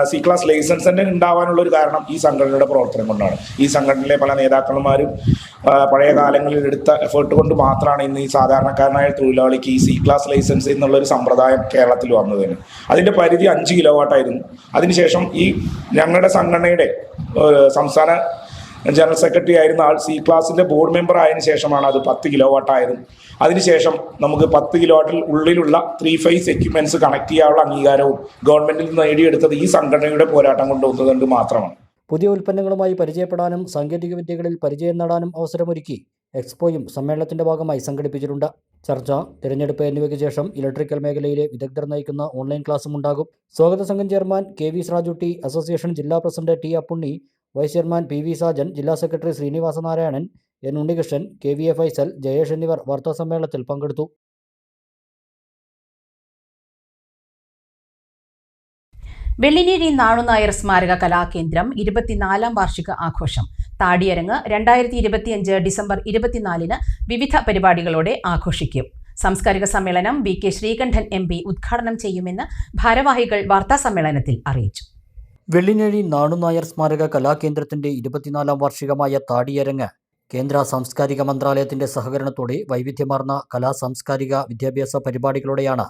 C-ക്ലാസ് ലൈസൻസ് തന്നെ ഉണ്ടാവാനുള്ള ഒരു കാരണം ഈ സംഘടനയുടെ പ്രവർത്തനം കൊണ്ടാണ്. ഈ സംഘടനയിലെ പല നേതാക്കന്മാരും പഴയ കാലങ്ങളിൽ എടുത്ത എഫേർട്ട് കൊണ്ട് മാത്രമാണ് ഇന്ന് ഈ സാധാരണക്കാരനായ തൊഴിലാളിക്ക് ഈ C-ക്ലാസ് ലൈസൻസ് എന്നുള്ളൊരു സമ്പ്രദായം കേരളത്തിൽ വന്നത് തന്നെ. അതിൻ്റെ പരിധി 5 കിലോവാട്ടായിരുന്നു. അതിനുശേഷം ഈ ഞങ്ങളുടെ സംഘടനയുടെ സംസ്ഥാന ജനറൽ സെക്രട്ടറി ആയിരുന്ന ആൾ C-ക്ലാസിൻ്റെ ബോർഡ് മെമ്പർ ആയതിനു ശേഷമാണ് അത് 10 കിലോവാട്ടായത്. അതിനുശേഷം നമുക്ക് 10 കിലോവാട്ടിൽ ഉള്ളിലുള്ള 3 ഫേസ് എക്യുപ്മെൻറ്റ്സ് കണക്ട് ചെയ്യാനുള്ള അംഗീകാരവും ഗവൺമെൻറ്റിൽ നിന്ന് നേടിയെടുത്തത് ഈ സംഘടനയുടെ പോരാട്ടം കൊണ്ടുവന്നത് മാത്രമാണ്. പുതിയ ഉൽപ്പന്നങ്ങളുമായി പരിചയപ്പെടാനും സാങ്കേതിക വിദ്യകളിൽ പരിചയം നേടാനും അവസരമൊരുക്കി എക്സ്പോയും സമ്മേളനത്തിന്റെ ഭാഗമായി സംഘടിപ്പിച്ചിട്ടുണ്ട്. ചർച്ച, തിരഞ്ഞെടുപ്പ് എന്നിവയ്ക്ക് ശേഷം ഇലക്ട്രിക്കൽ മേഖലയിലെ വിദഗ്ധർ നയിക്കുന്ന ഓൺലൈൻ ക്ലാസും ഉണ്ടാകും. സ്വാഗത സംഘം ചെയർമാൻ KV സ്രാജുട്ടി, അസോസിയേഷൻ ജില്ലാ president T Appunni, vice chairman PV Sajan, ജില്ലാ secretary Srinivasa Narayanan, N Unnikrishnan, KVA Faisal, Jayesh എന്നിവർ വാർത്താസമ്മേളനത്തിൽ പങ്കെടുത്തു. വെള്ളിനേഴി നാണുനായർ സ്മാരക കലാകേന്ദ്രം 24ാം വാർഷിക ആഘോഷം താടിയരങ്ങ് 2025 ഡിസംബർ 24-ന് വിവിധ പരിപാടികളോടെ ആഘോഷിക്കും. സാംസ്കാരിക സമ്മേളനം VK ശ്രീകണ്ഠൻ MP ഉദ്ഘാടനം ചെയ്യുമെന്ന് ഭാരവാഹികൾ വാർത്താസമ്മേളനത്തിൽ അറിയിച്ചു. വെള്ളിനേഴി നാണുനായർ സ്മാരക കലാകേന്ദ്രത്തിന്റെ 24ാം വാർഷികമായ താടിയരങ്ങ് കേന്ദ്ര സാംസ്കാരിക മന്ത്രാലയത്തിന്റെ സഹകരണത്തോടെ വൈവിധ്യമാർന്ന സാംസ്കാരിക വിദ്യാഭ്യാസ പരിപാടികളോടെയാണ്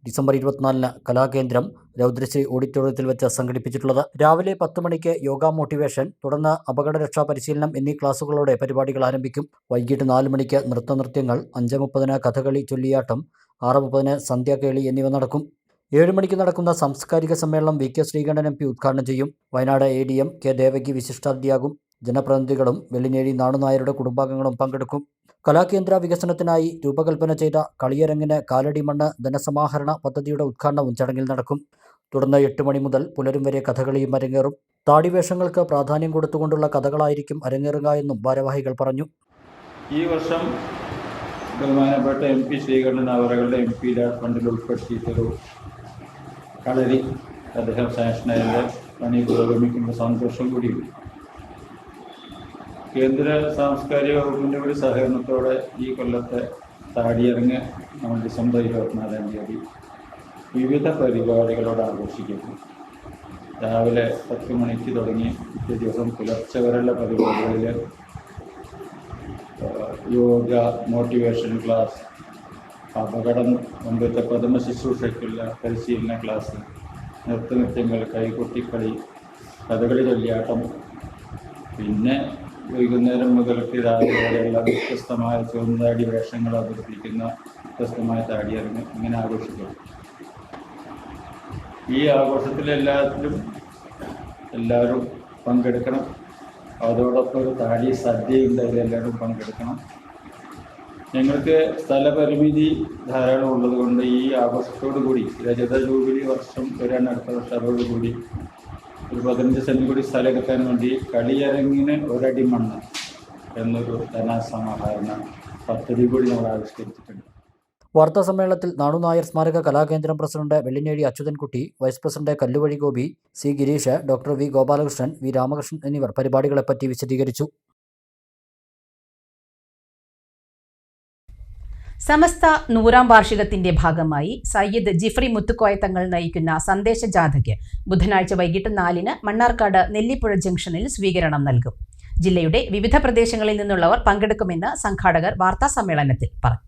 ഡിസംബർ 24-ന് കലാകേന്ദ്രം രൗദ്രശ്രീ ഓഡിറ്റോറിയത്തിൽ വെച്ച് സംഘടിപ്പിച്ചിട്ടുള്ളത്. രാവിലെ 10 മണിക്ക് യോഗ മോട്ടിവേഷൻ, തുടർന്ന് അപകടരക്ഷാ പരിശീലനം എന്നീ ക്ലാസുകളോടെ പരിപാടികൾ ആരംഭിക്കും. വൈകിട്ട് 4 മണിക്ക് നൃത്തങ്ങൾ, 5:30-ന് കഥകളി ചൊല്ലിയാട്ടം, 6:30-ന് സന്ധ്യാകേളി എന്നിവ നടക്കും. 7 മണിക്ക് നടക്കുന്ന സാംസ്കാരിക സമ്മേളനം VK ശ്രീകണ്ഠൻ MP ഉദ്ഘാടനം ചെയ്യും. Wayanad ADM K Devaki വിശിഷ്ടാതിഥിയാകും. ജനപ്രതിനിധികളും വെള്ളിനേഴി നാണുനായരുടെ കുടുംബാംഗങ്ങളും പങ്കെടുക്കും. കലാകേന്ദ്ര വികസനത്തിനായി രൂപകൽപ്പന ചെയ്ത കളിയരങ്ങിന് കാലടി മണ്ണ് ധനസമാഹരണ പദ്ധതിയുടെ ഉദ്ഘാടനവും ചടങ്ങിൽ നടക്കും. തുടർന്ന് 8 മണി മുതൽ പുലരും വരെ കഥകളിയും അരങ്ങേറും. താടിവേഷങ്ങൾക്ക് പ്രാധാന്യം കൊടുത്തുകൊണ്ടുള്ള കഥകളായിരിക്കും അരങ്ങേറുക എന്നും ഭാരവാഹികൾ പറഞ്ഞു. ഈ വർഷം ബഹുമാനപ്പെട്ട MP ശ്രീകണ്ഠൻ അവരുടെ MP ഫണ്ടിൽ ഉൾപ്പെടുത്തിയിട്ടൊരു കളരി അദ്ദേഹം സാങ്ഷൻ ചെയ്ത് പണി പുരോഗമിക്കുന്ന സന്തോഷം കൂടിയുണ്ട്. കേന്ദ്ര സാംസ്കാരിക വകുപ്പിൻ്റെ കൂടി സഹകരണത്തോടെ ഈ കൊല്ലത്തെ താടിയിറങ്ങ് നമ്മൾ ഡിസംബർ 24-ാം തീയതി വിവിധ പരിപാടികളോട് ആഘോഷിക്കുന്നു. രാവിലെ 10 മണിക്ക് തുടങ്ങി പിറ്റേ ദിവസം പുലർച്ചെ വരെയുള്ള പരിപാടികളിൽ യോഗ, മോട്ടിവേഷൻ ക്ലാസ്, അപകടം മുമ്പത്തെ പ്രഥമ ശുശ്രൂഷയ്ക്കുള്ള പരിശീലന ക്ലാസ്, നൃത്തനൃത്യങ്ങൾ, കൈകൊട്ടിക്കളി, കഥകളി, ചൊല്ലിയാട്ടം, പിന്നെ വൈകുന്നേരം മുതൽക്ക് രാവിലെ വരെയുള്ള വ്യത്യസ്തമായ ചുവന്നാടി വേഷങ്ങൾ അവതരിപ്പിക്കുന്ന വ്യത്യസ്തമായ താടിയിറങ്ങ് ഇങ്ങനെ ആഘോഷിക്കുന്നു. ഈ ആഘോഷത്തിൽ എല്ലാവരും പങ്കെടുക്കണം. അതോടൊപ്പം ഒരു താടി സദ്യയുണ്ട്, അതിലെല്ലാവരും പങ്കെടുക്കണം. ഞങ്ങൾക്ക് സ്ഥലപരിമിതി ധാരാളം ഉള്ളതുകൊണ്ട് ഈ ആഘോഷത്തോടു കൂടി രജത ജൂബിലി വർഷം വരാൻ അടുത്ത വർഷം അതോടുകൂടി ഒരു 15 സെൻറ്റ് കൂടി സ്ഥലം എടുക്കാൻ വേണ്ടി കളിയരങ്ങിന് ഒരടി മണ്ണ് എന്നൊരു ധനസമാഹരണ പദ്ധതി കൂടി നമ്മൾ ആവിഷ്കരിച്ചിട്ടുണ്ട്. വാർത്താ സമ്മേളനത്തിൽ നാണുനായർ സ്മാരക കലാകേന്ദ്രം president Vellinezhi Achuthankutty, vice president Kalluvazhi Gopi, C Girish, doctor V Gopalakrishnan, V Ramakrishnan എന്നിവർ പരിപാടികളെപ്പറ്റി വിശദീകരിച്ചു. സമസ്ത 100ാം വാർഷികത്തിന്റെ ഭാഗമായി സയ്യിദ് ജിഫ്രി മുത്തുക്കോയ തങ്ങൾ നയിക്കുന്ന സന്ദേശ ജാഥയ്ക്ക് ബുധനാഴ്ച വൈകിട്ട് 4-ന് മണ്ണാർക്കാട് നെല്ലിപ്പുഴ ജംഗ്ഷനിൽ സ്വീകരണം നൽകും. ജില്ലയുടെ വിവിധ പ്രദേശങ്ങളിൽ നിന്നുള്ളവർ പങ്കെടുക്കുമെന്ന് സംഘാടകർ വാർത്താസമ്മേളനത്തിൽ പറഞ്ഞു.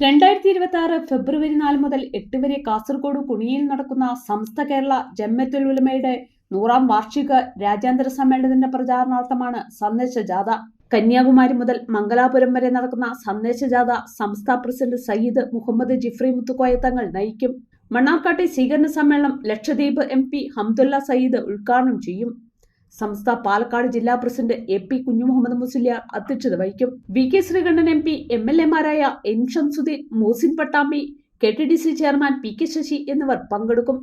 2026 ഫെബ്രുവരി 4 മുതൽ 8 വരെ കാസർഗോഡ് കുണിയിൽ നടക്കുന്ന സമസ്ത കേരള ജംഇയ്യത്തുൽ ഉലമയുടെ 100ാം വാർഷിക രാജ്യാന്തര സമ്മേളനത്തിന്റെ പ്രചാരണാർത്ഥമാണ് സന്ദേശ ജാഥ. കന്യാകുമാരി മുതൽ മംഗലാപുരം വരെ നടക്കുന്ന സന്ദേശ ജാഥ സംസ്ഥാന പ്രസിഡന്റ് സയ്യിദ് മുഹമ്മദ് ജിഫ്രി മുത്തുക്കോയ തങ്ങൾ നയിക്കും. മണ്ണാർക്കാട്ടെ സ്വീകരണ സമ്മേളനം ലക്ഷദ്വീപ് MP ഹംദുല്ല സയ്യിദ് ഉദ്ഘാടനം ചെയ്യും. സംസ്ഥാന പാലക്കാട് ജില്ലാ പ്രസിഡന്റ് AP കുഞ്ഞുമുഹമ്മദ് മുസ്ലിയാർ അധ്യക്ഷത വഹിക്കും. VK ശ്രീകണ്ഠൻ MP, MLA-മാരായ N Shamsuddin, Muhsin Pattambi, KTDC chairman PK Sasi എന്നിവർ പങ്കെടുക്കും.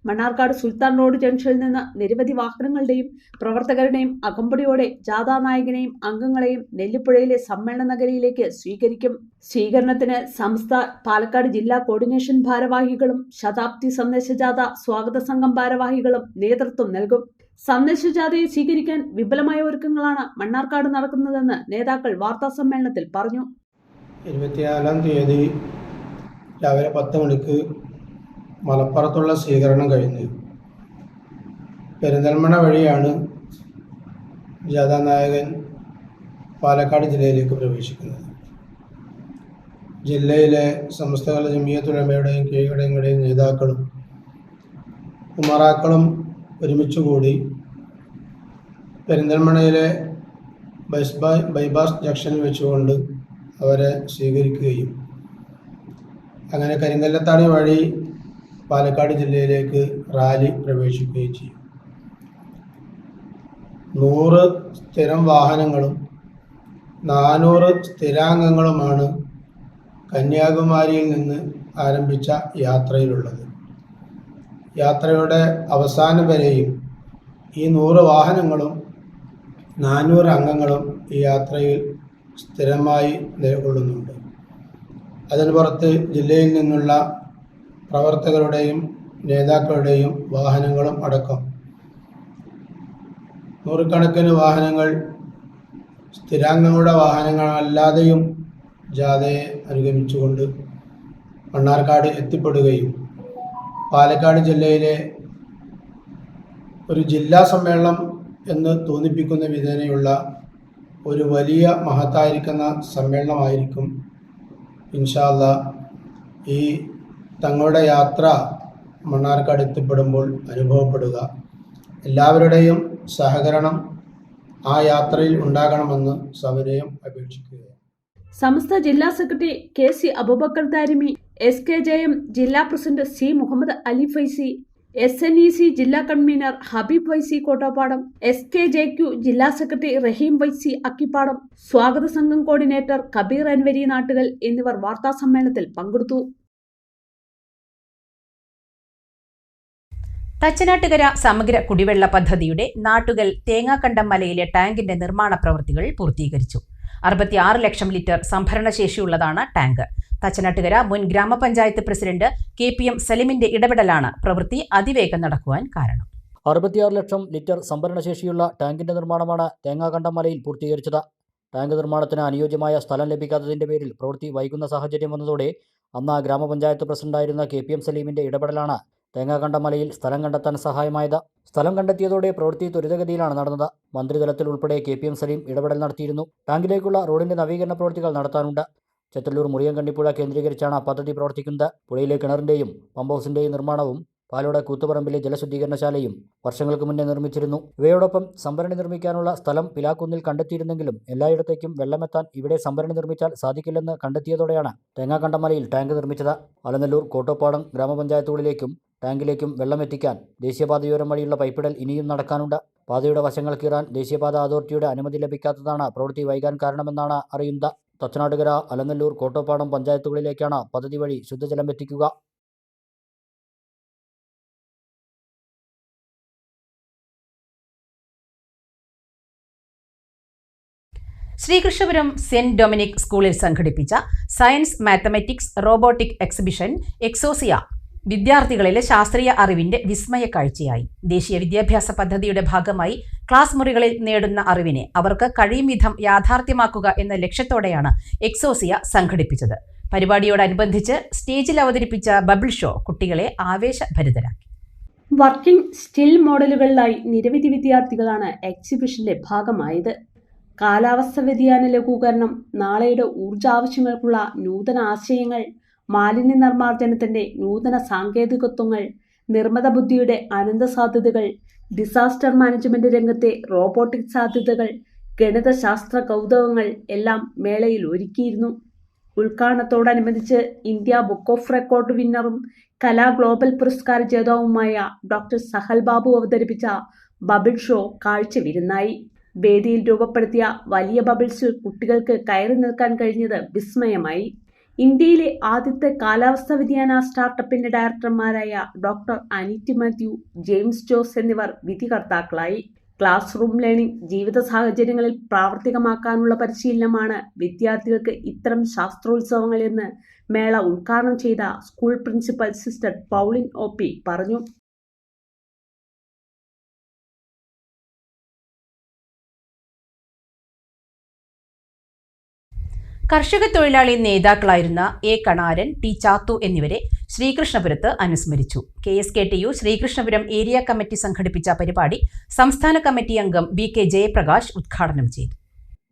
മണ്ണാർക്കാട് സുൽത്താൻ റോഡ് ജംഗ്ഷനിൽ നിന്ന് നിരവധി വാഹനങ്ങളുടെയും പ്രവർത്തകരുടെയും അകമ്പടിയോടെ ജാഥാ നായകനെയും അംഗങ്ങളെയും നെല്ലിപ്പുഴയിലെ സമ്മേളന നഗരിയിലേക്ക് സ്വീകരിക്കും. സ്വീകരണത്തിന് സംസ്ഥാന പാലക്കാട് ജില്ലാ കോർഡിനേഷൻ ഭാരവാഹികളും ശതാബ്ദി സന്ദേശ ജാഥ സ്വാഗത സംഘം ഭാരവാഹികളും നേതൃത്വം നൽകും. സന്ദേശജാഥയെ സ്വീകരിക്കാൻ വിപുലമായ ഒരുക്കങ്ങളാണ് മണ്ണാർക്കാട് നടക്കുന്നതെന്ന് നേതാക്കൾ വാർത്താസമ്മേളനത്തിൽ പറഞ്ഞു. 24-ാം തീയതി രാവിലെ 10 മണിക്ക് മലപ്പുറത്തുള്ള സ്വീകരണം കഴിഞ്ഞ് പെരിന്തൽമണ്ണ വഴിയാണ് ജാഥാനായകൻ പാലക്കാട് ജില്ലയിലേക്ക് പ്രവേശിക്കുന്നത്. ജില്ലയിലെ സമസ്ത കേരള ജംഇയ്യത്തുൽ ഉലമയുടെയും കീഴടങ്ങളുടെയും നേതാക്കളും ഉമറാക്കളും ഒരുമിച്ചുകൂടി പെരിന്തൽമണ്ണയിലെ ബൈപാസ് ജംഗ്ഷനിൽ വെച്ചുകൊണ്ട് അവരെ സ്വീകരിക്കുകയും അങ്ങനെ കരിങ്കല്ലത്താണി വഴി പാലക്കാട് ജില്ലയിലേക്ക് റാലി പ്രവേശിക്കുകയും ചെയ്യും. 100 സ്ഥിരം വാഹനങ്ങളും 400 സ്ഥിരാംഗങ്ങളുമാണ് കന്യാകുമാരിയിൽ നിന്ന് ആരംഭിച്ച യാത്രയിലുള്ളത്. യാത്രയുടെ അവസാനം വരെയും ഈ 100 വാഹനങ്ങളും 400 അംഗങ്ങളും ഈ യാത്രയിൽ സ്ഥിരമായി നിലകൊള്ളുന്നുണ്ട്. അതിന് പുറത്ത് ജില്ലയിൽ നിന്നുള്ള പ്രവർത്തകരുടെയും നേതാക്കളുടെയും വാഹനങ്ങളും അടക്കം നൂറുകണക്കിന് വാഹനങ്ങൾ സ്ഥിരാംഗങ്ങളുടെ വാഹനങ്ങളല്ലാതെയും ജാഥയെ അനുഗമിച്ചുകൊണ്ട് മണ്ണാർക്കാട് എത്തിപ്പെടുകയും പാലക്കാട് ജില്ലയിലെ ഒരു ജില്ലാ സമ്മേളനം എന്ന് തോന്നിപ്പിക്കുന്ന വിധേനയുള്ള ഒരു വലിയ മഹത്തായിരിക്കുന്ന സമ്മേളനമായിരിക്കും ഇൻഷാ അല്ലാഹ് ഈ തങ്ങളുടെ യാത്ര മണ്ണാർക്കാട് എത്തിപ്പെടുമ്പോൾ അനുഭവപ്പെടുക. എല്ലാവരുടെയും സഹകരണം ആ യാത്രയിൽ ഉണ്ടാകണമെന്ന് സവിനയം അപേക്ഷിക്കുകയാണ്. സമസ്ത ജില്ലാ secretary KC Abubakar Darimi, SKJM ജില്ലാ president C Muhammad Ali Faizi, SNEC ജില്ലാ കൺവീനർ ഹബീബ് വൈസി കോട്ടപ്പാടം, SKJQ ജില്ലാ സെക്രട്ടറി റഹീം വൈസി അക്കിപ്പാടം, സ്വാഗത സംഘം കോർഡിനേറ്റർ കബീർ അൻവരി നാട്ടുകൽ എന്നിവർ വാർത്താസമ്മേളനത്തിൽ പങ്കെടുത്തു. തച്ചനാട്ടുകര സമഗ്ര കുടിവെള്ള പദ്ധതിയുടെ നാട്ടുകൽ തേങ്ങാക്കണ്ടം മലയിലെ ടാങ്കിന്റെ നിർമ്മാണ പ്രവൃത്തികൾ പൂർത്തീകരിച്ചു. 66 ലക്ഷം ലിറ്റർ സംഭരണശേഷിയുള്ളതാണ് ടാങ്ക്. തച്ചനാട്ടുകര മുൻ ഗ്രാമപഞ്ചായത്ത് പ്രസിഡന്റ് KPM സലിമിന്റെ ഇടപെടലാണ് പ്രവൃത്തി അതിവേഗം നടക്കുവാൻ കാരണം. 66 ലക്ഷം ലിറ്റർ സംഭരണശേഷിയുള്ള ടാങ്കിന്റെ നിർമ്മാണമാണ് തേങ്ങാകണ്ടം മലയിൽ പൂർത്തീകരിച്ചത്. ടാങ്ക് നിർമ്മാണത്തിന് അനുയോജ്യമായ സ്ഥലം ലഭിക്കാത്തതിന്റെ പേരിൽ പ്രവൃത്തി വൈകുന്ന സാഹചര്യം വന്നതോടെ അന്ന് ഗ്രാമപഞ്ചായത്ത് പ്രസിഡന്റായിരുന്ന KPM സലീമിന്റെ ഇടപെടലാണ് തേങ്ങാകണ്ടം മലയിൽ സ്ഥലം കണ്ടെത്താൻ സഹായമായത്. സ്ഥലം കണ്ടെത്തിയതോടെ പ്രവൃത്തി ത്വരിതഗതിയിലാണ് നടന്നത്. മന്ത്രിതലത്തിൽ ഉൾപ്പെടെ KPM സലീം ഇടപെടൽ നടത്തിയിരുന്നു. ടാങ്കിലേക്കുള്ള റോഡിന്റെ നവീകരണ പ്രവൃത്തികൾ നടത്താനുണ്ട്. ചെത്തല്ലൂർ മുറിയൻകണ്ടിപ്പുഴ കേന്ദ്രീകരിച്ചാണ് പദ്ധതി പ്രവർത്തിക്കുന്നത്. പുഴയിലെ കിണറിന്റെയും പമ്പ് ഹൗസിന്റെയും നിർമ്മാണവും പാലോട് കൂത്തുപറമ്പിലെ ജലശുദ്ധീകരണശാലയും വർഷങ്ങൾക്ക് മുന്നേ നിർമ്മിച്ചിരുന്നു. ഇവയോടൊപ്പം സംഭരണി നിർമ്മിക്കാനുള്ള സ്ഥലം പിലാക്കുന്നിൽ കണ്ടെത്തിയിരുന്നെങ്കിലും എല്ലായിടത്തേക്കും വെള്ളമെത്താൻ ഇവിടെ സംഭരണി നിർമ്മിച്ചാൽ സാധിക്കില്ലെന്ന് കണ്ടെത്തിയതോടെയാണ് തേങ്ങാകണ്ടമലയിൽ ടാങ്ക് നിർമ്മിച്ചത്. അലനല്ലൂർ കോട്ടോപ്പാടം ഗ്രാമപഞ്ചായത്തുകളിലേക്കും ടാങ്കിലേക്കും വെള്ളമെത്തിക്കാൻ ദേശീയപാതയോരം വഴിയുള്ള പൈപ്പിടൽ ഇനിയും നടക്കാനുണ്ട്. പാതയുടെ വശങ്ങൾ കീറാൻ ദേശീയപാത അതോറിറ്റിയുടെ അനുമതി ലഭിക്കാത്തതാണ് പ്രവൃത്തി വൈകാൻ കാരണമെന്നാണ് അറിയുന്നത്. തച്ചനാട്ടുകര, അലനല്ലൂർ, കോട്ടോപ്പാടം പഞ്ചായത്തുകളിലേക്കാണ് പദ്ധതി വഴി ശുദ്ധജലം എത്തിക്കുക. ശ്രീകൃഷ്ണപുരം സെന്റ് ഡൊമിനിക് സ്കൂളിൽ സംഘടിപ്പിച്ച സയൻസ്, മാത്തമാറ്റിക്സ്, റോബോട്ടിക് എക്സിബിഷൻ എക്സോസിയ വിദ്യാർത്ഥികളിലെ ശാസ്ത്രീയ അറിവിന്റെ വിസ്മയ കാഴ്ചയായി. ദേശീയ വിദ്യാഭ്യാസ പദ്ധതിയുടെ ഭാഗമായി ക്ലാസ് മുറികളിൽ നേടുന്ന അറിവിനെ അവർക്ക് കഴിയും വിധം യാഥാർത്ഥ്യമാക്കുക എന്ന ലക്ഷ്യത്തോടെയാണ് എക്സോസിയ സംഘടിപ്പിച്ചത്. പരിപാടിയോടനുബന്ധിച്ച് സ്റ്റേജിൽ അവതരിപ്പിച്ച ബബിൾ ഷോ കുട്ടികളെ ആവേശഭരിതരാക്കി. വർക്കിംഗ് സ്റ്റിൽ മോഡലുകളിലായി നിരവധി വിദ്യാർത്ഥികളാണ് എക്സിബിഷന്റെ ഭാഗമായത്. കാലാവസ്ഥ വ്യതിയാന ലഘൂകരണം, നാളെയുടെ ഊർജാവശ്യങ്ങൾക്കുള്ള നൂതന ആശയങ്ങൾ, മാലിന്യ നിർമ്മാർജ്ജനത്തിന്റെ നൂതന സാങ്കേതികത്വങ്ങൾ, നിർമ്മിത ബുദ്ധിയുടെ അനന്ത സാധ്യതകൾ, ഡിസാസ്റ്റർ മാനേജ്മെന്റ് രംഗത്തെ റോബോട്ടിക് സാധ്യതകൾ, ഗണിതശാസ്ത്ര കൗതുകങ്ങൾ എല്ലാം മേളയിൽ ഒരുക്കിയിരുന്നു. ഉദ്ഘാടനത്തോടനുബന്ധിച്ച് ഇന്ത്യ ബുക്ക് ഓഫ് റെക്കോർഡ് വിന്നറും കലാ ഗ്ലോബൽ പുരസ്കാര ജേതാവുമായ ഡോക്ടർ സഹൽ ബാബു അവതരിപ്പിച്ച ബബിൾ ഷോ കാഴ്ചവിരുന്നായി. വേദിയിൽ രൂപപ്പെടുത്തിയ വലിയ ബബിൾസിൽ കുട്ടികൾക്ക് കയറി നിൽക്കാൻ കഴിഞ്ഞത് വിസ്മയമായി. ഇന്ത്യയിലെ ആദ്യത്തെ കാലാവസ്ഥാ വ്യതിയാന സ്റ്റാർട്ടപ്പിന്റെ ഡയറക്ടർമാരായ doctor Anitty Mathew, James Jose എന്നിവർ വിധികർത്താക്കളായി. ക്ലാസ് റൂം ലേണിംഗ് ജീവിത സാഹചര്യങ്ങളിൽ പ്രാവർത്തികമാക്കാനുള്ള പരിശീലനമാണ് വിദ്യാർത്ഥികൾക്ക് ഇത്തരം ശാസ്ത്രോത്സവങ്ങൾ എന്ന് മേള ഉദ്ഘാടനം ചെയ്ത school principal sister Pauline OP പറഞ്ഞു. കർഷക തൊഴിലാളി നേതാക്കളായിരുന്ന A. കണാരൻ, T. ചാത്തു എന്നിവരെ ശ്രീകൃഷ്ണപുരത്ത് അനുസ്മരിച്ചു. KSKTU ശ്രീകൃഷ്ണപുരം ഏരിയ കമ്മിറ്റി സംഘടിപ്പിച്ച പരിപാടി സംസ്ഥാന കമ്മിറ്റി അംഗം BK ജയപ്രകാശ് ഉദ്ഘാടനം ചെയ്തു.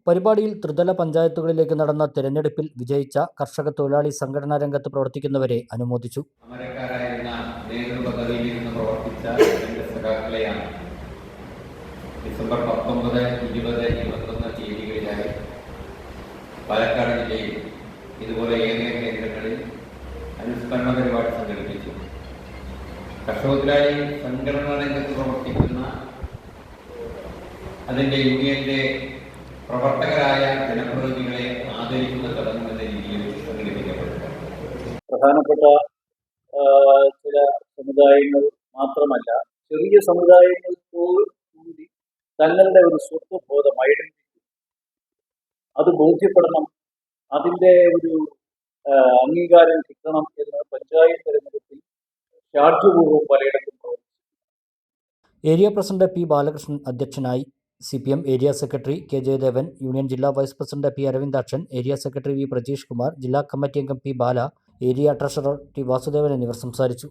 പരിപാടിയിൽ ത്രിതല പഞ്ചായത്തുകളിലേക്ക് നടന്ന തെരഞ്ഞെടുപ്പിൽ വിജയിച്ച കർഷക തൊഴിലാളി സംഘടനാ രംഗത്ത് പ്രവർത്തിക്കുന്നവരെ അനുമോദിച്ചു. ഡിസംബർ 19, 20, 21 തീയതികളിലായി പാലക്കാട് ജില്ലയിൽ ഇതുപോലെ ഏറിയ കേന്ദ്രങ്ങളിൽ അനുസ്മരണ പരിപാടി സംഘടിപ്പിച്ചു. കർഷകത്തൊഴിലാളി സംഘടനാ രംഗത്ത് പ്രവർത്തിക്കുന്ന അതിൻ്റെ യൂണിയന്റെ പ്രവർത്തകരായ ജനപ്രതിനിധികളെ ആദരിക്കുന്ന ചടങ്ങ് എന്ന രീതിയിൽ സംഘടിപ്പിക്കപ്പെട്ടു. പ്രധാനപ്പെട്ട ചില സമുദായങ്ങൾ മാത്രമല്ല, ചെറിയ സമുദായങ്ങൾക്കൂടി തങ്ങളുടെ ഒരു സ്വത്വബോധം, ഐഡന്റിറ്റി അത് ബോധ്യപ്പെടണം, അതിൻ്റെ ഒരു അംഗീകാരം കിട്ടണം എന്ന് പഞ്ചായത്ത് തെരഞ്ഞെടുപ്പിൽ ശാഠ്യപൂർവ്വം പലയിടത്തും പ്രവർത്തിച്ചു. Area president P. ബാലകൃഷ്ണൻ അധ്യക്ഷനായി. CPM area secretary K. Jayadevan, union ജില്ലാ vice president P. Aravindakshan, area secretary V. Prajeesh Kumar, ജില്ലാ കമ്മിറ്റി അംഗം P. Bala, area treasurer T. Vasudevan എന്നിവർ സംസാരിച്ചു.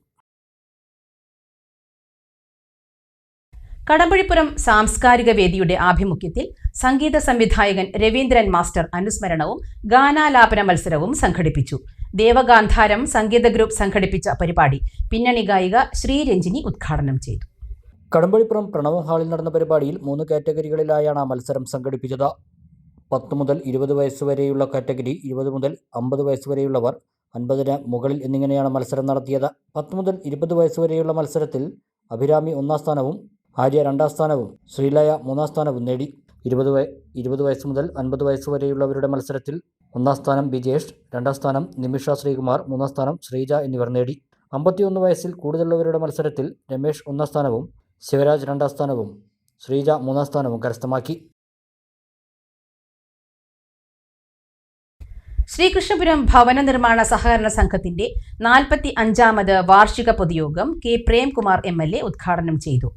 കടമ്പഴിപ്പുറം സാംസ്കാരിക വേദിയുടെ ആഭിമുഖ്യത്തിൽ സംഗീത സംവിധായകൻ രവീന്ദ്രൻ മാസ്റ്റർ അനുസ്മരണവും ഗാനാലാപന മത്സരവും സംഘടിപ്പിച്ചു. ദേവഗാന്ധാരം സംഗീത ഗ്രൂപ്പ് സംഘടിപ്പിച്ച പരിപാടി പിന്നണി ഗായിക ശ്രീരഞ്ജിനി ഉദ്ഘാടനം ചെയ്തു. കടമ്പഴിപ്പുറം പ്രണവം ഹാളിൽ നടന്ന പരിപാടിയിൽ 3 കാറ്റഗറികളിലായാണ് മത്സരം സംഘടിപ്പിച്ചത്. 10 മുതൽ 20 വയസ്സുവരെയുള്ള കാറ്റഗറി, 20 മുതൽ 50 വയസ്സുവരെയുള്ളവർ, 50-ന് മുകളിൽ എന്നിങ്ങനെയാണ് മത്സരം നടത്തിയത്. 10 മുതൽ 20 വയസ്സുവരെയുള്ള മത്സരത്തിൽ അഭിരാമി 1ാം സ്ഥാനവും ആര്യ 2ാം സ്ഥാനവും ശ്രീലയ 3ാം സ്ഥാനവും നേടി. 20 വയസ്സ് മുതൽ 50 വയസ്സുവരെയുള്ളവരുടെ മത്സരത്തിൽ 1ാം സ്ഥാനം ബിജേഷ്, 2ാം സ്ഥാനം നിമിഷ ശ്രീകുമാർ, 3ാം സ്ഥാനം ശ്രീജ എന്നിവർ നേടി. 51 വയസ്സിൽ കൂടുതലുള്ളവരുടെ മത്സരത്തിൽ രമേഷ് 1ാം സ്ഥാനവും ശിവരാജ് 2ാം സ്ഥാനവും ശ്രീജ 3ാം സ്ഥാനവും കരസ്ഥമാക്കി. ശ്രീകൃഷ്ണപുരം ഭവന നിർമ്മാണ സഹകരണ സംഘത്തിന്റെ 45ാമത് വാർഷിക പൊതുയോഗം K. പ്രേംകുമാർ MLA ഉദ്ഘാടനം ചെയ്തു.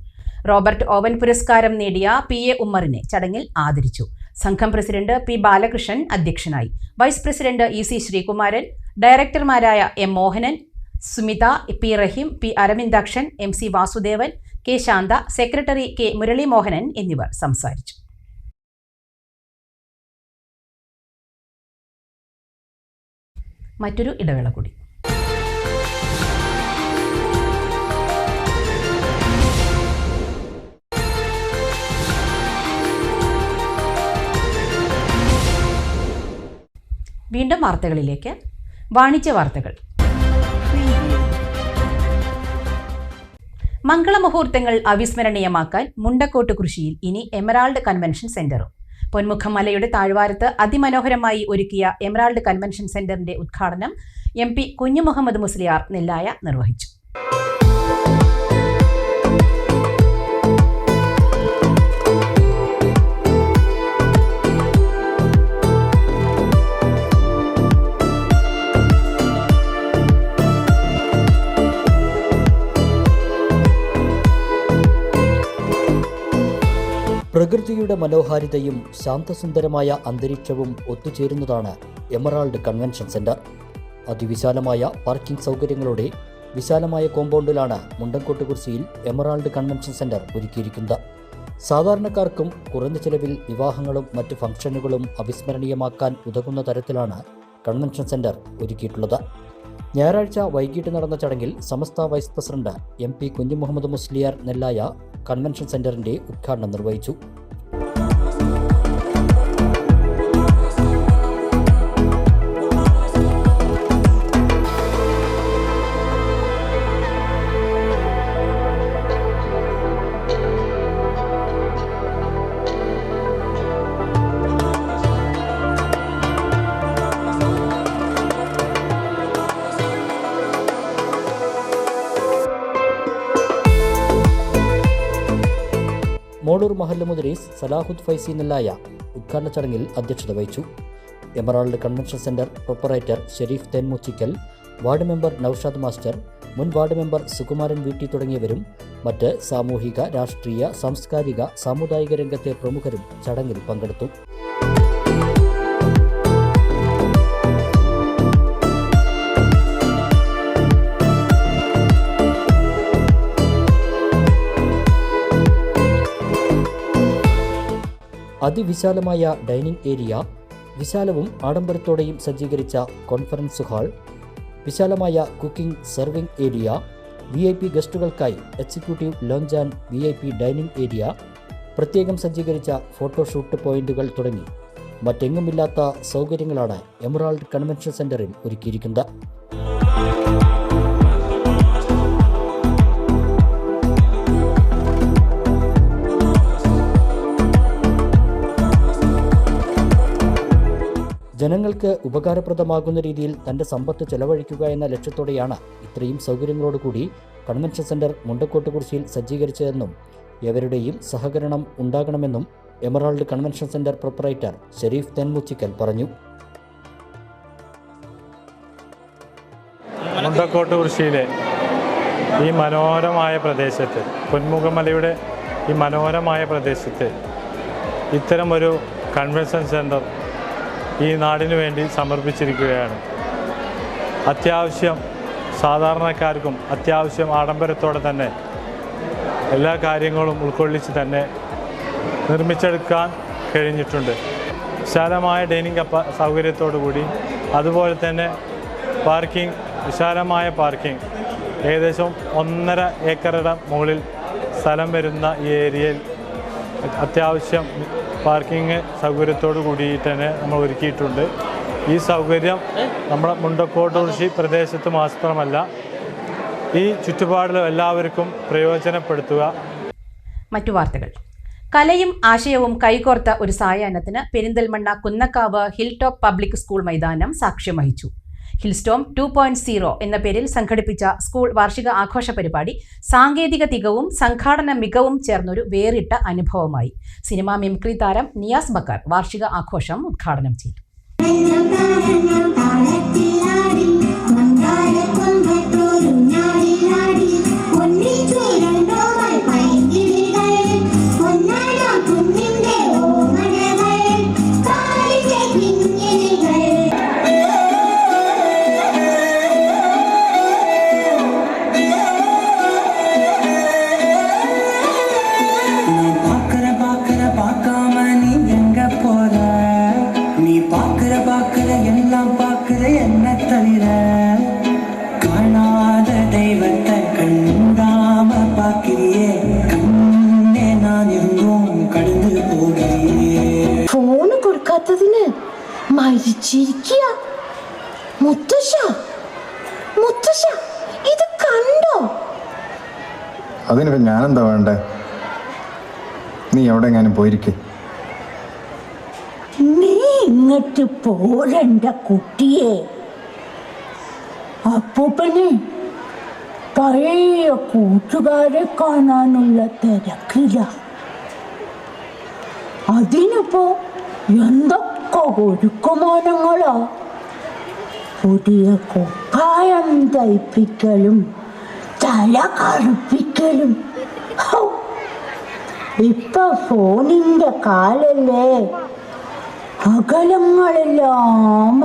റോബർട്ട് ഓവൻ പുരസ്കാരം നേടിയ PA ഉമ്മറിനെ ചടങ്ങിൽ ആദരിച്ചു. സംഘം പ്രസിഡന്റ് P. ബാലകൃഷ്ണൻ അധ്യക്ഷനായി. വൈസ് പ്രസിഡന്റ് EC ശ്രീകുമാരൻ, ഡയറക്ടർമാരായ M. Mohanan, Sumitha, P. Raheem, P. Aravindakshan, MC Vasudevan, K. Shantha, secretary K. Murali Mohanan എന്നിവർ സംസാരിച്ചു. മറ്റൊരു ഇടവേള കൂടി. വീണ്ടും വാർത്തകളിലേക്ക്. വാണിജ്യ വാർത്തകൾ. മംഗളമുഹൂർത്തങ്ങൾ അവിസ്മരണീയമാക്കാൻ മുണ്ടക്കോട്ട് കൃഷിയിൽ ഇനി എമറാൾഡ് കൺവെൻഷൻ സെന്ററും. പൊന്മുഖം മലയുടെ താഴ്വാരത്ത് അതിമനോഹരമായി ഒരുക്കിയ എമറാൾഡ് കൺവെൻഷൻ സെന്ററിന്റെ ഉദ്ഘാടനം MP കുഞ്ഞുമുഹമ്മദ് മുസ്ലിയാർ നെല്ലായ നിർവഹിച്ചു. പ്രകൃതിയുടെ മനോഹാരിതയും ശാന്തസുന്ദരമായ അന്തരീക്ഷവും ഒത്തുചേരുന്നതാണ് എമറാൾഡ് കൺവെൻഷൻ സെന്റർ. അതിവിശാലമായ പാർക്കിംഗ് സൗകര്യങ്ങളോടെ വിശാലമായ കോമ്പൗണ്ടിലാണ് മുണ്ടക്കോട്ട് കുറിച്ചിയിൽ എമറാൾഡ് കൺവെൻഷൻ സെന്റർ ഒരുക്കിയിരിക്കുന്നത്. സാധാരണക്കാർക്കും കുറഞ്ഞ ചെലവിൽ വിവാഹങ്ങളും മറ്റ് ഫംഗ്ഷനുകളും അവിസ്മരണീയമാക്കാൻ ഉതകുന്ന തരത്തിലാണ് കൺവെൻഷൻ സെന്റർ ഒരുക്കിയിട്ടുള്ളത്. ഞായറാഴ്ച വൈകിട്ട് നടന്ന ചടങ്ങിൽ Samastha vice president MP Kunjumuhammed Musliyar Nellaya convention സെന്ററിന്റെ ഉദ്ഘാടനം നിർവഹിച്ചു. മോളൂർ മഹല്ല് മുദരീസ് സലാഹുദ് ഫൈസി നെല്ലായ ഉദ്ഘാടന ചടങ്ങിൽ അധ്യക്ഷത വഹിച്ചു. Emerald convention centre proprietor Sharif Thenmuchikkal, ward member Noushad master, മുൻ വാർഡ് മെമ്പർ സുകുമാരൻ വീട്ടി തുടങ്ങിയവരും മറ്റ് സാമൂഹിക, രാഷ്ട്രീയ, സാംസ്കാരിക, സാമുദായിക രംഗത്തെ പ്രമുഖരും ചടങ്ങിൽ പങ്കെടുത്തു. അതിവിശാലമായ ഡൈനിങ് ഏരിയ, വിശാലവും ആഡംബരത്തോടെയും സജ്ജീകരിച്ച കോൺഫറൻസ് ഹാൾ, വിശാലമായ കുക്കിംഗ് സെർവിംഗ് ഏരിയ, VIP ഗസ്റ്റുകൾക്കായി executive lounge and VIP dining area, പ്രത്യേകം സജ്ജീകരിച്ച ഫോട്ടോഷൂട്ട് പോയിന്റുകൾ തുടങ്ങി മറ്റെങ്ങുമില്ലാത്ത സൗകര്യങ്ങളാണ് എമറാൾഡ് കൺവെൻഷൻ സെന്ററിൽ ഒരുക്കിയിരിക്കുന്നത്. ജനങ്ങൾക്ക് ഉപകാരപ്രദമാകുന്ന രീതിയിൽ തൻ്റെ സമ്പത്ത് ചെലവഴിക്കുക എന്ന ലക്ഷ്യത്തോടെയാണ് ഇത്രയും സൗകര്യങ്ങളോടുകൂടി കൺവെൻഷൻ സെന്റർ മുണ്ടക്കോട്ട് കുറിച്ചിയിൽ സജ്ജീകരിച്ചതെന്നും എവരുടെയും സഹകരണം ഉണ്ടാകണമെന്നും Emerald convention centre proprietor Sharif Thenmuchikkal പറഞ്ഞു. മുണ്ടക്കോട്ട് കുറിച്ചിയിലെ ഈ മനോഹരമായ പ്രദേശത്ത്, പൊന്മുഖമലയുടെ ഈ മനോഹരമായ പ്രദേശത്ത് ഇത്തരമൊരു കൺവെൻഷൻ സെന്റർ ഈ നാടിനു വേണ്ടി സമർപ്പിച്ചിരിക്കുകയാണ്. അത്യാവശ്യം സാധാരണക്കാർക്കും അത്യാവശ്യം ആഡംബരത്തോടെ തന്നെ എല്ലാ കാര്യങ്ങളും ഉൾക്കൊള്ളിച്ച് തന്നെ നിർമ്മിച്ചെടുക്കാൻ കഴിഞ്ഞിട്ടുണ്ട്. വിശാലമായ ഡൈനിങ് സൗകര്യത്തോടു കൂടി, അതുപോലെ തന്നെ പാർക്കിംഗ്, വിശാലമായ പാർക്കിംഗ്, ഏകദേശം 1.5 ഏക്കറുടെ മുകളിൽ സ്ഥലം വരുന്ന ഈ ഏരിയയിൽ അത്യാവശ്യം പാർക്കിംഗ് സൗകര്യത്തോടു കൂടിയിട്ട് തന്നെ നമ്മൾ ഒരുക്കിയിട്ടുണ്ട്. ഈ സൗകര്യം നമ്മുടെ മുണ്ടക്കോട്ട് കുറിച്ചി പ്രദേശത്ത് മാത്രമല്ല ഈ ചുറ്റുപാടിലും എല്ലാവർക്കും പ്രയോജനപ്പെടുത്തുക. മറ്റു വാർത്തകൾ. കലയും ആശയവും കൈകോർത്ത ഒരു സായാഹ്നത്തിന് Perinthalmanna Kunnakkavu hill top public school മൈതാനം സാക്ഷ്യം വഹിച്ചു. ഹിൽസ്റ്റോം 2.0 എന്ന പേരിൽ സംഘടിപ്പിച്ച സ്കൂൾ വാർഷിക ആഘോഷ പരിപാടി സാങ്കേതിക തികവും സംഘാടന മികവും ചേർന്നൊരു വേറിട്ട അനുഭവമായി. സിനിമാ മിമിക്രി താരം നിയാസ് ബക്കർ വാർഷിക ആഘോഷം ഉദ്ഘാടനം ചെയ്തു. മരിച്ചിരിക്കുക. മുത്തശ്ശ, മുത്തശ്ശ, ഇത് കണ്ടോ? അതിനിപ്പോ ഞാനെന്താ വേണ്ടേ? നീ എവിടെ എങ്ങാനും പോയിരിക്കേ. നീ ഇങ്ങോട്ട് പോരണ്ട കുട്ടിയെ. അപ്പൂപ്പന് പഴയ കൂട്ടുകാരെ കാണാനുള്ള തിരക്കില്ല. അതിനിപ്പോ എന്തൊക്കെ ഒരുക്കുമാനങ്ങളാ. പുതിയ കുപ്പായം തയ്പ്പിക്കലും തല കറുപ്പിക്കലും. ഇപ്പൊ ഫോണിന്റെ കാലല്ലേ, അകലങ്ങളെല്ലാം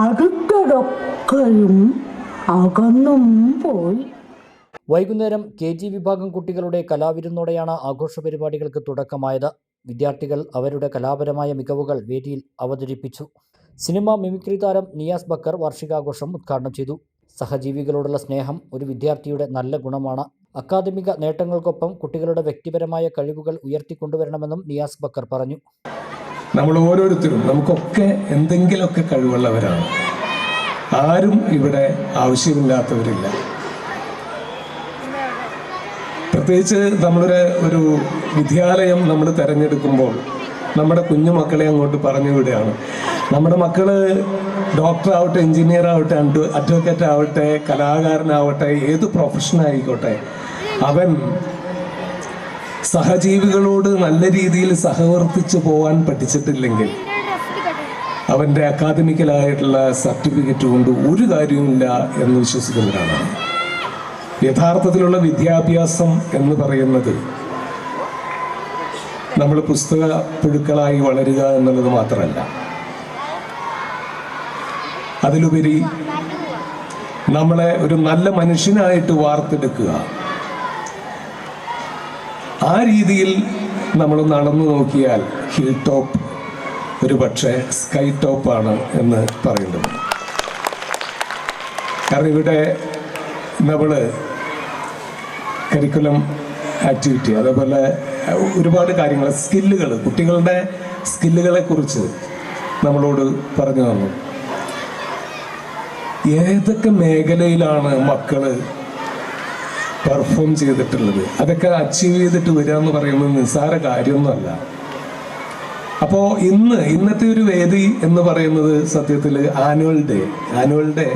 അടുത്തതൊക്കെയും അകന്നും പോയി. വൈകുന്നേരം KG വിഭാഗം കുട്ടികളുടെ കലാവിരുന്നോടെയാണ് ആഘോഷ പരിപാടികൾക്ക് തുടക്കമായത്. വിദ്യാർത്ഥികൾ അവരുടെ കലാപരമായ മികവുകൾ വേദിയിൽ അവതരിപ്പിച്ചു. സിനിമ മിമിക്രി താരം നിയാസ് ബക്കർ വാർഷികാഘോഷം ഉദ്ഘാടനം ചെയ്തു. സഹജീവികളോടുള്ള സ്നേഹം ഒരു വിദ്യാർത്ഥിയുടെ നല്ല ഗുണമാണ്. അക്കാദമിക നേട്ടങ്ങൾക്കൊപ്പം കുട്ടികളുടെ വ്യക്തിപരമായ കഴിവുകൾ ഉയർത്തിക്കൊണ്ടുവരണമെന്നും നിയാസ് ബക്കർ പറഞ്ഞു. നമ്മൾ ഓരോരുത്തരും നമുക്കൊക്കെ എന്തെങ്കിലുമൊക്കെ കഴിവുള്ളവരാണ്. ആരും ഇവിടെ ആവശ്യമില്ലാത്തവരില്ല. പ്രത്യേകിച്ച് ഒരു വിദ്യാലയം നമ്മൾ തിരഞ്ഞെടുക്കുമ്പോൾ നമ്മുടെ കുഞ്ഞുമക്കളെ അങ്ങോട്ട് പറഞ്ഞു വിടുകയാണ്. നമ്മുടെ മക്കള് ഡോക്ടർ ആവട്ടെ, എഞ്ചിനീയർ ആവട്ടെ, അഡ്വക്കേറ്റ് ആവട്ടെ, കലാകാരനാവട്ടെ, ഏത് പ്രൊഫഷൻ ആയിക്കോട്ടെ, അവൻ സഹജീവികളോട് നല്ല രീതിയിൽ സഹവർത്തിച്ചു പോകാൻ പഠിച്ചിട്ടില്ലെങ്കിൽ അവൻ്റെ അക്കാദമിക്കലായിട്ടുള്ള സർട്ടിഫിക്കറ്റ് കൊണ്ട് ഒരു കാര്യവുമില്ല എന്ന് വിശ്വസിക്കുന്നവരാണ്. യഥാർത്ഥത്തിലുള്ള വിദ്യാഭ്യാസം എന്ന് പറയുന്നത് നമ്മൾ പുസ്തക പുഴുക്കളായി വളരുക എന്നുള്ളത് മാത്രമല്ല, അതിലുപരി നമ്മളെ ഒരു നല്ല മനുഷ്യനായിട്ട് വാർത്തെടുക്കുക. ആ രീതിയിൽ നമ്മൾ നടന്നു നോക്കിയാൽ ഹിൽ ടോപ്പ് ഒരു പക്ഷേ സ്കൈ ടോപ്പാണ് എന്ന് പറയുന്നത്. കാരണം ഇവിടെ നമ്മൾ കരിക്കുലം ആക്ടിവിറ്റി, അതേപോലെ ഒരുപാട് കാര്യങ്ങൾ, സ്കില്ലുകൾ, കുട്ടികളുടെ സ്കില്ലുകളെ കുറിച്ച് നമ്മളോട് പറഞ്ഞു തന്നു. ഏതൊക്കെ മേഖലയിലാണ് മക്കള് പെർഫോം ചെയ്തിട്ടുള്ളത്, അതൊക്കെ അച്ചീവ് ചെയ്തിട്ട് വരിക എന്ന് പറയുന്നത് നിസ്സാര കാര്യമൊന്നുമല്ല. അപ്പോൾ ഇന്നത്തെ ഒരു വേദി എന്ന് പറയുന്നത് സത്യത്തിൽ ആനുവൽ ഡേ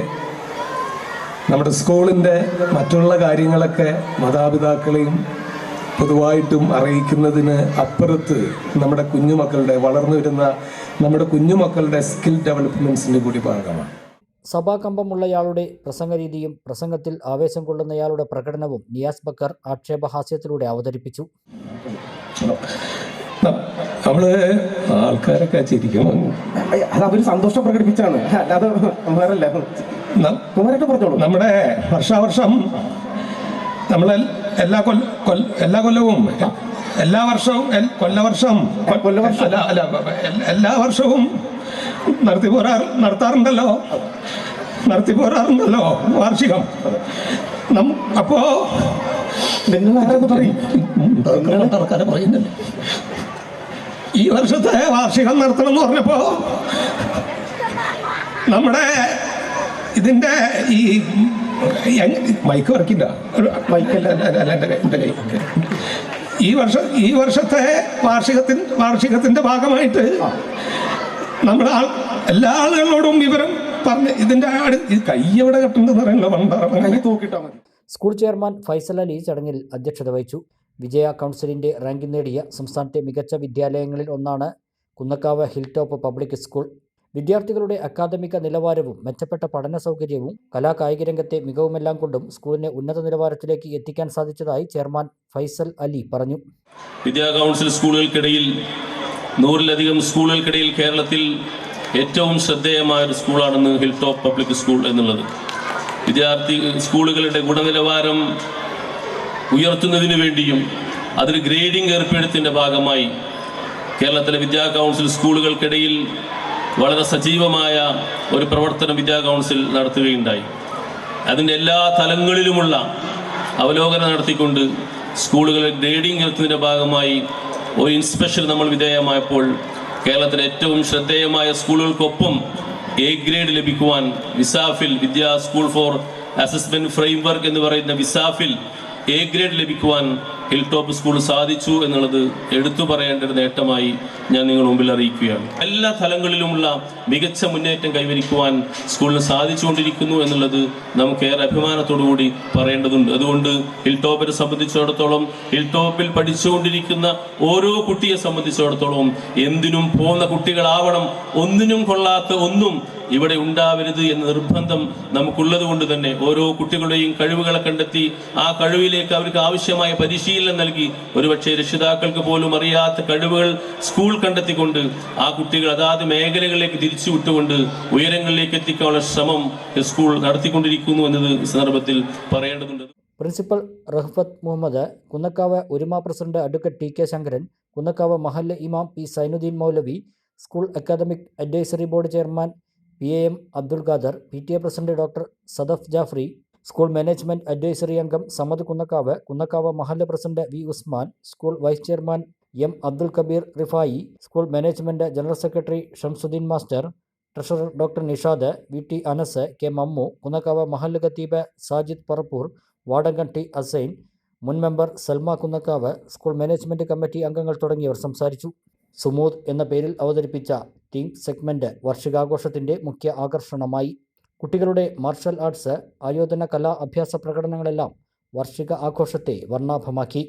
നമ്മുടെ സ്കൂളിൻ്റെ മറ്റുള്ള കാര്യങ്ങളൊക്കെ മാതാപിതാക്കളെയും പൊതുവായിട്ടും അറിയിക്കുന്നതിന് അപ്പുറത്ത് നമ്മുടെ കുഞ്ഞുമക്കളുടെ വളർന്നു വരുന്ന നമ്മുടെ കുഞ്ഞുമക്കളുടെ സ്കിൽ ഡെവലപ്മെന്റ്സിന്റെ കൂടി ഭാഗമാണ്. സഭാകമ്പമുള്ളയാളുടെ പ്രസംഗരീതിയും പ്രസംഗത്തിൽ ആവേശം കൊള്ളുന്നയാളുടെ പ്രകടനവും നിയാസ് ബക്കർ ആക്ഷേപഹാസ്യത്തിലൂടെ അവതരിപ്പിച്ചു. നമ്മള് ആൾക്കാരൊക്കെ ചിരിക്കും, അത് അവർ സന്തോഷം പ്രകടിപ്പിച്ചാണ്, അല്ലാതെ വേറല്ല. നമ്മുടെ വർഷാവർഷം നമ്മളെ എല്ലാ കൊല്ലവും എല്ലാ വർഷവും നടത്തിപ്പോരാറുണ്ടല്ലോ വാർഷികം. അപ്പോ ഈ വർഷത്തെ വാർഷികം നടത്തണം എന്ന് പറഞ്ഞപ്പോ നമ്മുടെ ഇതിന്റെ ഈ മൈക്ക് വർക്കില്ല, ഈ വർഷത്തെ വാർഷികത്തിന്റെ ഭാഗമായിട്ട് നമ്മുടെ എല്ലാ ആളുകളോടും വിവരം പറഞ്ഞ് ഇതിന്റെ കൈ എവിടെ കെട്ടുണ്ടെന്ന് പറയണല്ലോ, പണ്ടാറ തൂക്കിട്ടാ മതി. സ്കൂൾ ചെയർമാൻ ഫൈസൽ അലി ചടങ്ങിൽ അധ്യക്ഷത വഹിച്ചു. വിജയ കൗൺസിലിന്റെ റാങ്കിംഗ് നേടിയ സംസ്ഥാനത്തെ മികച്ച വിദ്യാലയങ്ങളിൽ ഒന്നാണ് Kunnakkavu hill top public school. വിദ്യാർത്ഥികളുടെ അക്കാദമിക നിലവാരവും മെച്ചപ്പെട്ട പഠന സൗകര്യവും കലാകായിക രംഗത്തെ മികവുമെല്ലാം കൊണ്ടും സ്കൂളിനെ ഉന്നത നിലവാരത്തിലേക്ക് എത്തിക്കാൻ സാധിച്ചതായി ചെയർമാൻ ഫൈസൽ അലി പറഞ്ഞു. വിദ്യാ കൗൺസിൽ സ്കൂളുകൾക്കിടയിൽ 100-ലധികം സ്കൂളുകൾക്കിടയിൽ കേരളത്തിൽ ഏറ്റവും ശ്രദ്ധേയമായ ഒരു സ്കൂളാണെന്ന് ഹിൽ ടോപ്പ് പബ്ലിക് സ്കൂൾ എന്നുള്ളത്. സ്കൂളുകളുടെ ഗുണനിലവാരം ഉയർത്തുന്നതിന് വേണ്ടിയും അതിൽ ഗ്രേഡിംഗ് ഏർപ്പെടുത്തിൻ്റെ ഭാഗമായി കേരളത്തിലെ വിദ്യാ കൗൺസിൽ സ്കൂളുകൾക്കിടയിൽ വളരെ സജീവമായ ഒരു പ്രവർത്തനം വിദ്യാ കൗൺസിൽ നടത്തുകയുണ്ടായി. അതിൻ്റെ എല്ലാ തലങ്ങളിലുമുള്ള അവലോകനം നടത്തിക്കൊണ്ട് സ്കൂളുകളിൽ ഗ്രേഡിംഗ് ഉയർത്തുന്നതിൻ്റെ ഭാഗമായി ഒരു ഇൻസ്പെക്ഷൻ നമ്മൾ വിധേയമായപ്പോൾ കേരളത്തിലെ ഏറ്റവും ശ്രദ്ധേയമായ സ്കൂളുകൾക്കൊപ്പം എ ഗ്രേഡ് ലഭിക്കുവാൻ വിസാഫിൽ വിദ്യാ സ്കൂൾ ഫോർ അസസ്മെന്റ് ഫ്രെയിംവർക്ക് എന്ന് പറയുന്ന വിസാഫിൽ എ ഗ്രേഡ് ലഭിക്കുവാൻ ഹിൽ ടോപ്പ് സ്കൂൾ സാധിച്ചു എന്നുള്ളത് എടുത്തു പറയേണ്ട ഒരു നേട്ടമായി ഞാൻ നിങ്ങൾ മുമ്പിൽ അറിയിക്കുകയാണ്. എല്ലാ തലങ്ങളിലുമുള്ള മികച്ച മുന്നേറ്റം കൈവരിക്കുവാൻ സ്കൂളിന് സാധിച്ചുകൊണ്ടിരിക്കുന്നു എന്നുള്ളത് നമുക്ക് ഏറെ അഭിമാനത്തോടുകൂടി പറയേണ്ടതുണ്ട്. അതുകൊണ്ട് ഹിൽ ടോപ്പിനെ സംബന്ധിച്ചിടത്തോളം, ഹിൽ ടോപ്പിൽ പഠിച്ചുകൊണ്ടിരിക്കുന്ന ഓരോ കുട്ടിയെ സംബന്ധിച്ചിടത്തോളം എന്തിനും പോകുന്ന കുട്ടികളാവണം, ഒന്നിനും കൊള്ളാത്ത ഒന്നും ഇവിടെ ഉണ്ടാവരുത് എന്ന നിർബന്ധം നമുക്കുള്ളത് കൊണ്ട് തന്നെ ഓരോ കുട്ടികളുടെയും കഴിവുകളെ കണ്ടെത്തി ആ കഴിവിലേക്ക് അവർക്ക് ആവശ്യമായ പരിശീലനം നൽകി, ഒരുപക്ഷെ രക്ഷിതാക്കൾക്ക് പോലും അറിയാത്ത കഴിവുകൾ സ്കൂൾ കണ്ടെത്തിക്കൊണ്ട് ആ കുട്ടികൾ അതാത് മേഖലകളിലേക്ക് തിരിച്ചു വിട്ടുകൊണ്ട് ഉയരങ്ങളിലേക്ക് എത്തിക്കാനുള്ള ശ്രമം സ്കൂൾ നടത്തിക്കൊണ്ടിരിക്കുന്നു എന്നത് ഈ സന്ദർഭത്തിൽ പറയേണ്ടതുണ്ട്. Principal Rahfath Muhammad, Kunnakkavu Uruma president advocate T K Shankaran, Kunnakkavu മഹല്ല് ഇമാം പി സൈനുദ്ദീൻ മൗലവി, school academic advisory board chairman PAM Abdul Khader, PTA president doctor Sadaf Jafri, school management advisory അംഗം സമദ് കുന്നക്കാവ്, കുന്നക്കാവ് മഹല്ല് president V Usman, school vice chairman M Abdul Kabeer Rifai, school management general secretary Shamsuddin master, treasurer doctor Nishad, VT Anas, K Mammu, Kunnakkavu മഹല്ല് ഖത്തീബ് Sajid Parappur, വാർഡംഗം T assign, മുൻ member Salma Kunnakkavu, school management committee അംഗങ്ങൾ തുടങ്ങിയവർ സംസാരിച്ചു. സുമൂദ് എന്ന പേരിൽ അവതരിപ്പിച്ച ടീം സെഗ്മെന്റ് വാർഷികാഘോഷത്തിന്റെ മുഖ്യ ആകർഷണമായി. കുട്ടികളുടെ മാർഷൽ ആർട്സ്, ആയോധന കലാ അഭ്യാസ പ്രകടനങ്ങളെല്ലാം വാർഷിക ആഘോഷത്തെ വർണ്ണാഭമാക്കി.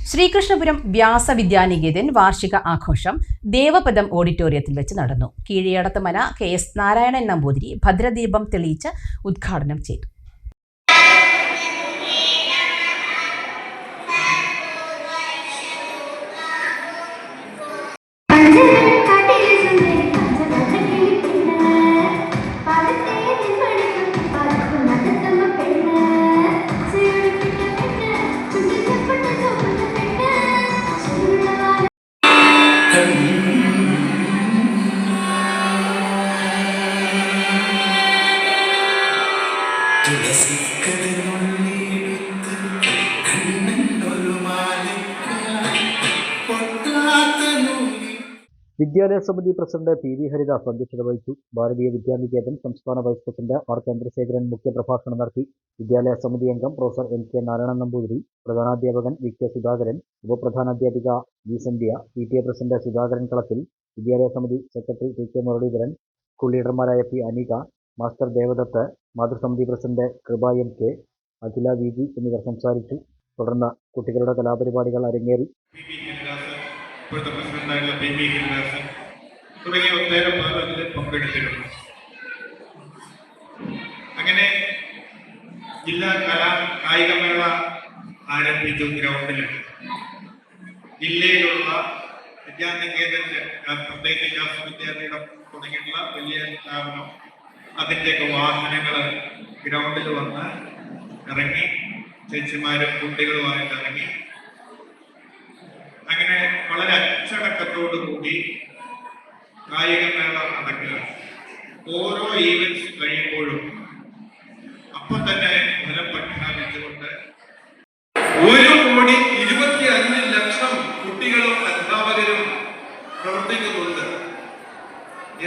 ശ്രീകൃഷ്ണപുരം വ്യാസവിദ്യാനികേതൻ വാർഷിക ആഘോഷം ദേവപദം ഓഡിറ്റോറിയത്തിൽ വെച്ച് നടന്നു. കീഴിയടത്തുമന KS നാരായണൻ നമ്പൂതിരി ഭദ്രദീപം തെളിയിച്ച് ഉദ്ഘാടനം ചെയ്തു. വിദ്യാലയ സമിതി പ്രസിഡന്റ് PV ഹരിദാസ് അധ്യക്ഷത വഹിച്ചു. ഭാരതീയ വിദ്യാനികേതൻ സംസ്ഥാന വൈസ് പ്രസിഡന്റ് R ചന്ദ്രശേഖരൻ മുഖ്യപ്രഭാഷണം നടത്തി. വിദ്യാലയ സമിതി അംഗം പ്രൊഫസർ MK നാരായണൻ നമ്പൂതിരി, പ്രധാനാധ്യാപകൻ VK സുധാകരൻ, ഉപപ്രധാനാധ്യാപിക V Sandhya, PTA president Sudhakaran Kalathil, വിദ്യാലയ സമിതി സെക്രട്ടറി TK മുരളീധരൻ, സ്കൂൾ ലീഡർമാരായ P അനിക, മാസ്റ്റർ ദേവദത്ത്, മാതൃസമിതി president Kripa MK, Akhila VG എന്നിവർ സംസാരിച്ചു. തുടർന്ന് കുട്ടികളുടെ കലാപരിപാടികൾ അരങ്ങേറി. ഇപ്പോഴത്തെ പ്രസിഡന്റായിട്ടുള്ള PV ഹരിദാസൻ തുടങ്ങിയ ഒട്ടേറെ പേർ അതിൽ പങ്കെടുത്തിരുന്നു. അങ്ങനെ ജില്ലാ കായികമേള ആരംഭിച്ചു. ഗ്രൗണ്ടിൽ ജില്ലയിലുള്ള വിദ്യാനികേതന്റെ പ്രത്യേകിച്ച് വ്യാസവിദ്യാലയം തുടങ്ങിയിട്ടുള്ള വലിയ സ്ഥാപനം അതിൻ്റെയൊക്കെ വാഹനങ്ങൾ ഗ്രൗണ്ടിൽ വന്ന് ഇറങ്ങി, ചേച്ചിമാരും കുട്ടികളുമായിട്ട് ഇറങ്ങി. അങ്ങനെ വളരെ അച്ചടക്കത്തോടുകൂടി കായികമേള നടക്കുക. ഓരോ ഈവൻസ് കഴിയുമ്പോഴും അപ്പം തന്നെ ഫലം പ്രഖ്യാപിച്ചുകൊണ്ട് 1,25,00,000 കുട്ടികളും അധ്യാപകരും പ്രവർത്തിക്കുന്നുണ്ട്.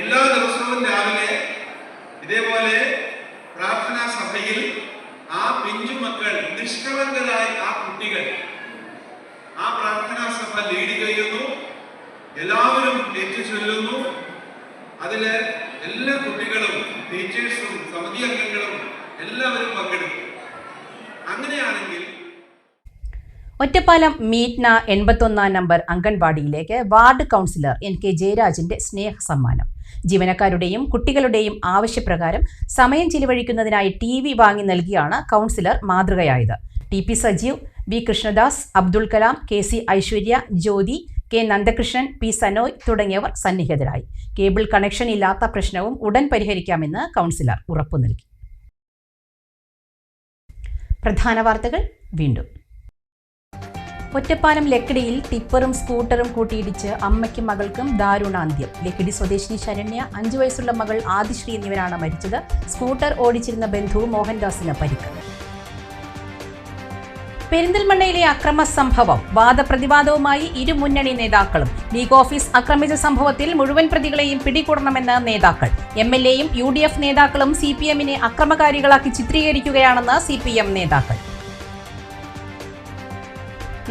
എല്ലാ ദിവസവും രാവിലെ ഇതേപോലെ പ്രാർത്ഥനാ സഭയിൽ ആ പിഞ്ചുമക്കൾ നിഷ്കളങ്കരായ ആ കുട്ടികൾ ആ പ്രാർത്ഥനാ സഭ ലീഡ് ചെയ്യുന്നു, എല്ലാവരും ഏറ്റുചൊല്ലുന്നു. അതില് എല്ലാ കുട്ടികളും ടീച്ചേഴ്സും സമിതി അംഗങ്ങളും എല്ലാവരും പങ്കെടുക്കും. അങ്ങനെയാണെങ്കിൽ ഒറ്റപ്പാലം മീറ്റ്ന 81 നമ്പർ അംഗൻവാടിയിലേക്ക് വാർഡ് കൗൺസിലർ NK ജയരാജിന്റെ സ്നേഹ സമ്മാനം. ജീവനക്കാരുടെയും കുട്ടികളുടെയും ആവശ്യപ്രകാരം സമയം ചിലവഴിക്കുന്നതിനായി TV വാങ്ങി നൽകിയാണ് കൗൺസിലർ മാതൃകയായത്. TP Sajeev, B Krishnadas, Abdul Kalam, KC Aishwarya, Jyothi, K Nandakrishnan, P Sanoy തുടങ്ങിയവർ സന്നിഹിതരായി. കേബിൾ കണക്ഷൻ ഇല്ലാത്ത പ്രശ്നവും ഉടൻ പരിഹരിക്കാമെന്ന് കൗൺസിലർ ഉറപ്പു നൽകി. പ്രധാന വാർത്തകൾ വീണ്ടും. ഒറ്റപ്പാലം ലക്കിടിയിൽ ടിപ്പറും സ്കൂട്ടറും കൂട്ടിയിടിച്ച് അമ്മയ്ക്കും മകൾക്കും ദാരുണാന്ത്യം. ലക്കിടി സ്വദേശിനി ശരണ്യ, 5 വയസ്സുള്ള മകൾ ആദിശ്രീ എന്നിവരാണ് മരിച്ചത്. സ്കൂട്ടർ ഓടിച്ചിരുന്ന ബന്ധു മോഹൻദാസിന് പരിക്ക്. പെരിന്തൽമണ്ണയിലെ അക്രമ സംഭവം, വാദപ്രതിവാദവുമായി ഇരു മുന്നണി നേതാക്കളും. ലീഗ് ഓഫീസ് ആക്രമിച്ച സംഭവത്തിൽ മുഴുവൻ പ്രതികളെയും പിടികൂടണമെന്ന് നേതാക്കൾ. MLAയും UDF നേതാക്കളും CPMനെ അക്രമകാരികളാക്കി ചിത്രീകരിക്കുകയാണെന്ന് CPM നേതാക്കൾ.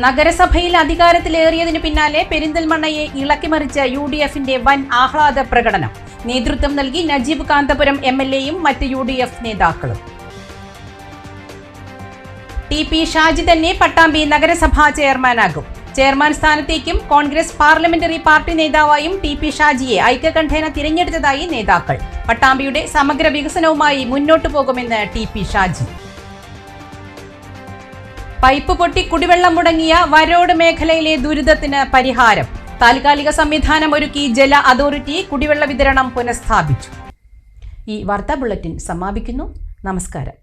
നഗരസഭയിൽ അധികാരത്തിലേറിയതിനു പിന്നാലെ പെരിന്തൽമണ്ണയെ ഇളക്കിമറിച്ച UDFന്റെ വൻ ആഹ്ലാദ പ്രകടനം. നേതൃത്വം നൽകി നജീബ് കാന്തപുരം MLAയും മറ്റ് UDF നേതാക്കളും. TP ഷാജി തന്നെ പട്ടാമ്പി നഗരസഭാ ചെയർമാനാകും. ചെയർമാൻ സ്ഥാനത്തേക്കും കോൺഗ്രസ് പാർലമെന്ററി പാർട്ടി നേതാവായും TP ഷാജിയെ ഐക്യകണ്ഠേന തിരഞ്ഞെടുത്തതായി നേതാക്കൾ. പട്ടാമ്പിയുടെ സമഗ്ര വികസനവുമായി മുന്നോട്ടു പോകുമെന്ന് TP ഷാജി. പൈപ്പ് പൊട്ടി കുടിവെള്ളം മുടങ്ങിയ വരോട് മേഖലയിലെ ദുരിതത്തിന് പരിഹാരം. താൽക്കാലിക സംവിധാനം ഒരുക്കി ജല അതോറിറ്റി കുടിവെള്ള വിതരണം പുനഃസ്ഥാപിച്ചു. ഈ വാർത്താ ബുള്ളറ്റിൻ സമാപിക്കുന്നു. നമസ്കാരം.